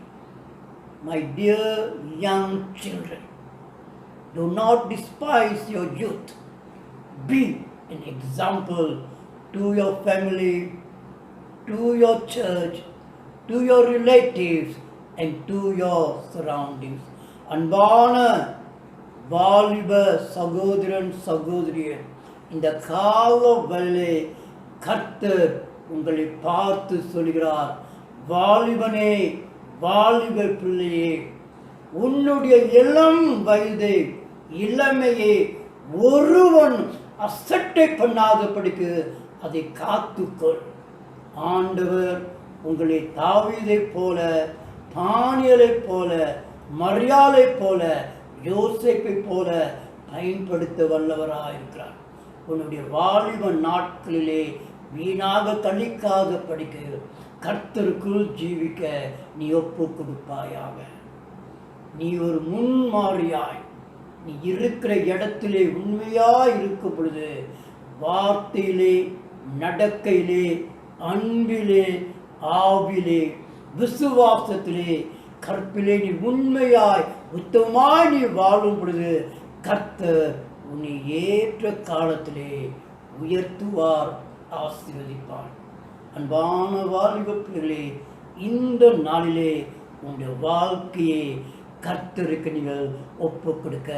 My dear young children, do not despise your youth. Be an example to your family, to your church, to your relatives and to your surroundings. அன்பான வாலிப சகோதரன் சகோதரியர், இந்த கால வேளை கர்த்தர் உங்களை பார்த்து சொல்கிறார், வாலிபனே, வாலிப பிள்ளையே, உன்னுடைய இளம் வயதை இளமையை ஒருவன் அசட்டை பண்ணாதபடிக்கு அதை காத்துக்கொள். ஆண்டவர் உங்களை தாவீதை போல, தானியலை போல, மரியாதை போல, யோசேப்பை போல பயன்படுத்த வல்லவராயிருக்கிறார். உன்னுடைய வாலிப நாட்களிலே வீணாக கழிக்காத படிக்க கர்த்தருக்குள் ஜீவிக்க நீ ஒப்பு கொடுப்பாயாக. நீ ஒரு முன்மாறியாய் நீ இருக்கிற இடத்திலே உண்மையாய் இருக்கும் பொழுது வார்த்தையிலே, நடக்கையிலே, அன்பிலே, ஆவிலே, விசுவாசத்திலே, கற்பிலே நீ உண்மையாய் உத்தமாய் நீ வாழும் பொழுது கர்த்தர் உன்னை ஏற்ற காலத்திலே உயர்த்துவார், ஆசீர்வதிப்பார். அன்பான வாலிப பிள்ளைகளே, இந்த நாளிலே உங்களுடைய வாழ்க்கையை கர்த்தருக்கு நீங்கள் ஒப்பு கொடுக்க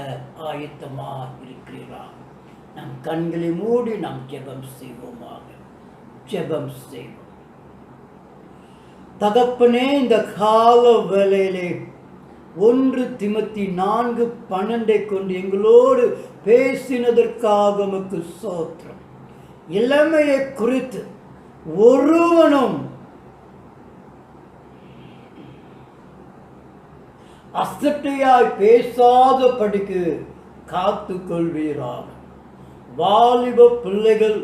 ஆயத்தமாக இருக்கிறீர்களா? நம் கண்களை மூடி நாம் ஜெபம் செய்வோமாக. ஜெபம் செய்வோம். தகப்பனே, இந்த கால வேளையிலே 1 தீமோத்தேயு 4:12 கொண்டு எங்களோடு பேசினதற்காக உமக்கு ஸ்தோத்திரம். இளமையை குறித்து ஒருவனும் அசட்டையாய் பேசாத படிக்கு காத்து கொள்வீராக. வாலிப பிள்ளைகள்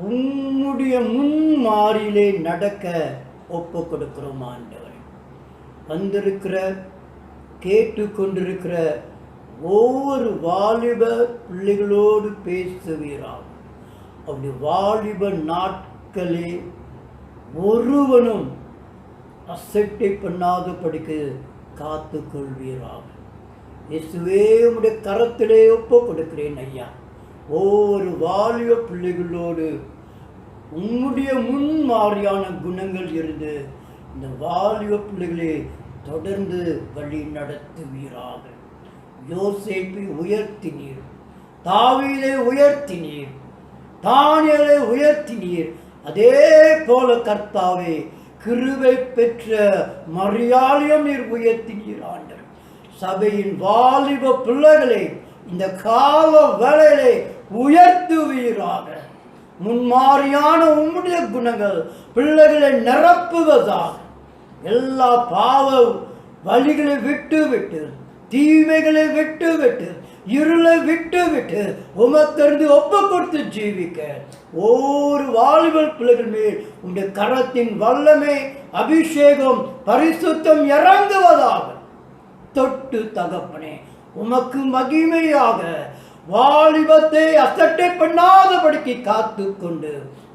உம்முடைய முன்மாறியிலே நடக்க ஒப்பு கொடுக்கிறோம் ஆண்டவரே. வந்திருக்கிற, கேட்டுக்கொண்டிருக்கிற ஒவ்வொரு வாலிப பிள்ளைகளோடு பேசுவீராக. அப்படி வாலிப நாட்களே ஒருவனும் அசட்டை பண்ணாத படிக்கு காத்து கொள்வீராக. இயேசுவே, உம்முடைய கரத்திலே ஒப்பு கொடுக்கிறேன் ஐயா. ஒவ்வொரு வாலிப பிள்ளைகளோடு உம்முடைய முன்மாறியான குணங்கள் இருந்து இந்த வாலிப பிள்ளைகளை தொடர்ந்து வழி நடத்துவீராக. யோசேப்பை உயர்த்தினீர், தாவீதை உயர்த்தினீர், தானியேலை உயர்த்தினீர். அதே போல கர்த்தாவே, கிருபை பெற்ற மரியாதையும் நீர் உயர்த்தினீர் ஆண்டவர். சபையின் வாலிப பிள்ளைகளை இந்த கால வேளையிலே உயர்த்துவீராக. முன்மாறியான உம்முடைய குணங்கள் பிள்ளைகளை நிரப்புவதாக. எல்லா பாவ வழிகளை விட்டு விட்டு, தீமைகளை விட்டு விட்டு, இருளை விட்டு விட்டு உமக்கருந்து ஒப்பு கொடுத்து ஜீவிக்க ஒவ்வொரு வாலிபல் பிள்ளைகள் மேல் உடைய கரத்தின் வல்லமை, அபிஷேகம், பரிசுத்தம் இறங்குவதாக. தொட்டு தகப்பனே, உமக்கு மகிமையாக வாலிபத்தை அசட்டை பண்ணாதபடிக்கு காத்து கொண்டு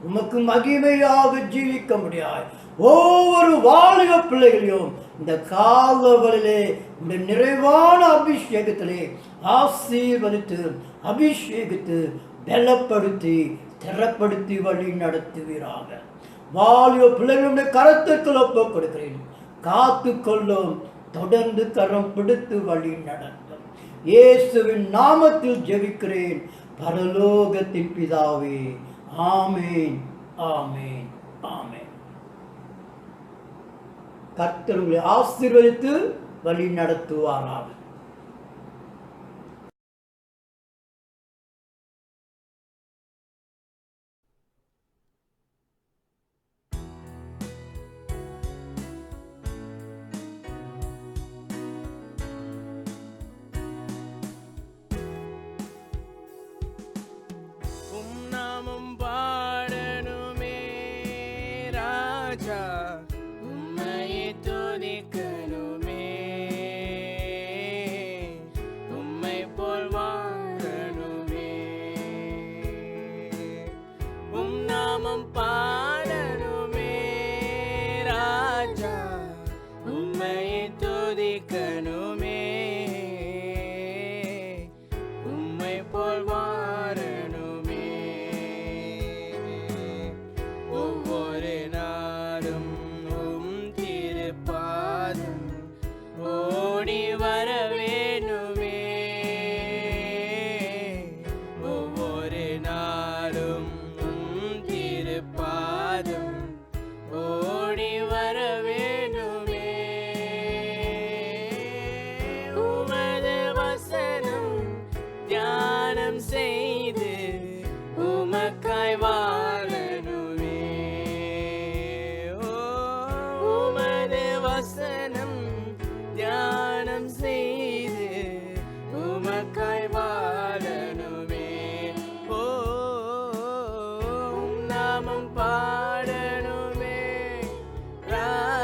உமக்கு மகிமையாக ஜீவிக்க முடியாது. ஒவ்வொரு வாலிப பிள்ளைகளையும் இந்த காலவழிலே இந்த நிறைவான அபிஷேகத்திலே ஆசீர்வதித்து, அபிஷேகித்து, பலப்படுத்தி, திறப்படுத்தி வழி நடத்துவீராக. வாலிப பிள்ளைகளுடைய கரத்திற்கு ஒப்பு கொடுக்கிறேன். காத்து கொள்ளும், தொடர்ந்து கரம் பிடித்து வழி நடத்தும். இயேசுவின் நாமத்தில் ஜெபிக்கிறேன் பரலோகத்தின் பிதாவே. ஆமேன், ஆமேன், ஆமேன். கர்த்தர் உங்களை ஆசீர்வதித்து வழி நடத்துவாராக. ஓடி வர வேண்டுமே.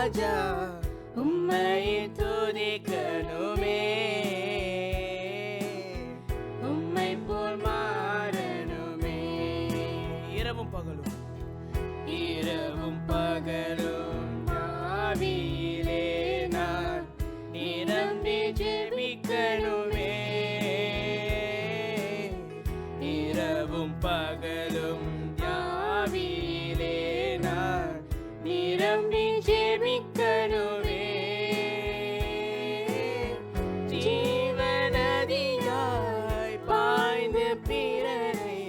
ராஜா உம்மையே துதிக்கணுமே, உம்மை போல் மாறணுமே. இரவும் பகலும் இரவும் பகலும் ஆவியிலே நான் நிரம்பி ஜெபிக்கணுமே, இரவும் பகலும் ஆவியிலே நான் நிரம்பி ஜெபிக்கணுமே. ஜீவநதியாய் பாய்ந்து பிறரை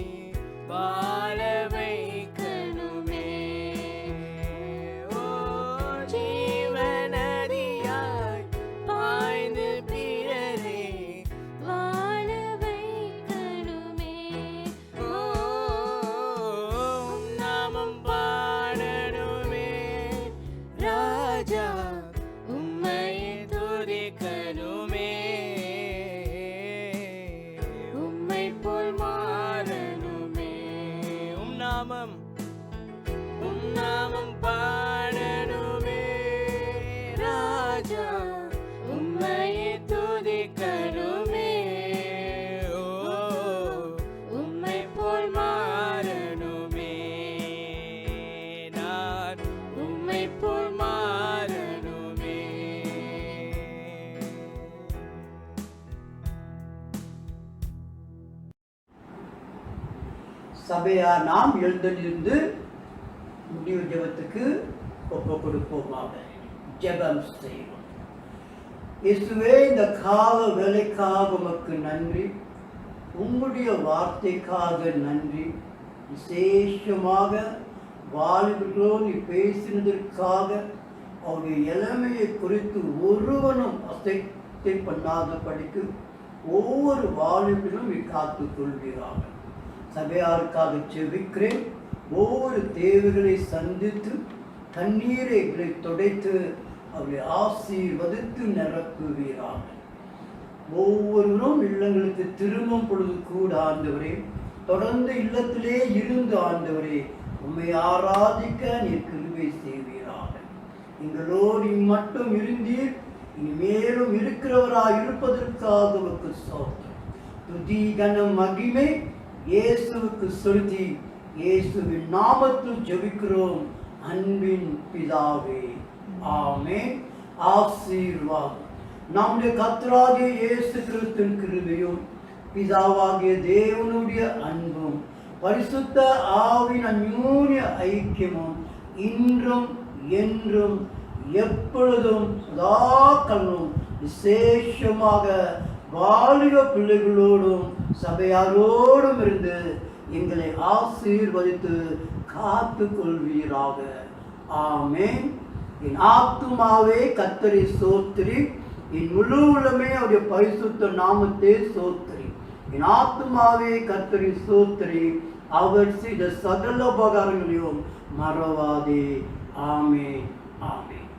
வாழ வைக்கணுமே. ஓ ஜீவநதியாய் பாய்ந்து பிறரை வாழ வைக்கணுமே. ஓ உம் நாமம் பாடணுமே, ராஜா உம்மையே துதிக்கணுமே, உம்மை போல் மாறணுமே. உம் நாமம் பாடணுமே, ராஜா உம்மையே துதிக்கணுமே, ஓ உம்மை போல் மாறணுமே, நான் உம்மை போல் மாறணுமே. சபையார் நாம் எழுந்திருந்து முடிவு ஜெபத்துக்கு ஒப்பு கொடுப்போமாக. ஜெபம் செய்வோம். இயேசுவே, இந்த கால வேலைக்காக உமக்கு நன்றி, உம்முடைய வார்த்தைக்காக நன்றி, விசேஷமாக வாலிபர்களோடு நீ பேசினதற்காக, அவருடைய இளமையை குறித்து ஒருவனும் அசைத்தை பண்ணாத படிக்கு ஒவ்வொரு வாலிபர்களும் நீ காத்துக் கொள்கிறார்கள். சபையாருக்காக செபிக்கிறேன். ஒவ்வொரு தேவைகளை சந்தித்து கண்ணீரைகளை துடைத்து அவரை ஆசீர்வதித்து நிரப்புவீராக. ஒவ்வொருவரும் இல்லங்களுக்கு திரும்பும் பொழுது கூட ஆண்டவரே, தொடர்ந்து இல்லத்திலே இருந்து ஆண்டவரே உம்மை ஆராதிக்க நீர் கிருபை செய்வீராக. எங்களோடு மட்டும் இருந்தீர், இனி மேலும் இருக்கிறவராய் இருப்பதற்காக உமக்கு ஸ்தோத்திரம். துதி கன மகிமை இயேசுவுக்கு செலுத்தி இயேசுவின் நாமத்தில் ஜெபிக்கிறோம் அன்பின் பிதாவே, ஆமென். ஆசீர்வாதம். நம்முடைய கர்த்தராகிய இயேசு கிறிஸ்துவின் கிருபையும் பிதாவாகிய தேவனுடைய அன்பும் பரிசுத்த ஆவியின் அந்யோன்ய ஐக்கியமும் இன்றும் என்றும் எப்பொழுதும் சதாகாலமும் விசேஷமாக வாலிப பிள்ளைகளோடும் சபையாரோடும் இருந்து எங்களை ஆசீர்வதித்து காத்து கொள்வீராக. ஆமென். என் ஆத்துமாவே கர்த்தரை ஸ்தோத்திரி, என் முழு உள்ளமே அவருடைய பரிசுத்த நாமத்தை ஸ்தோத்திரி. என் ஆத்துமாவே கர்த்தரை ஸ்தோத்திரி, அவர் செய்த சகல உபகாரங்களையும் மறவாதே. ஆமென், ஆமென்.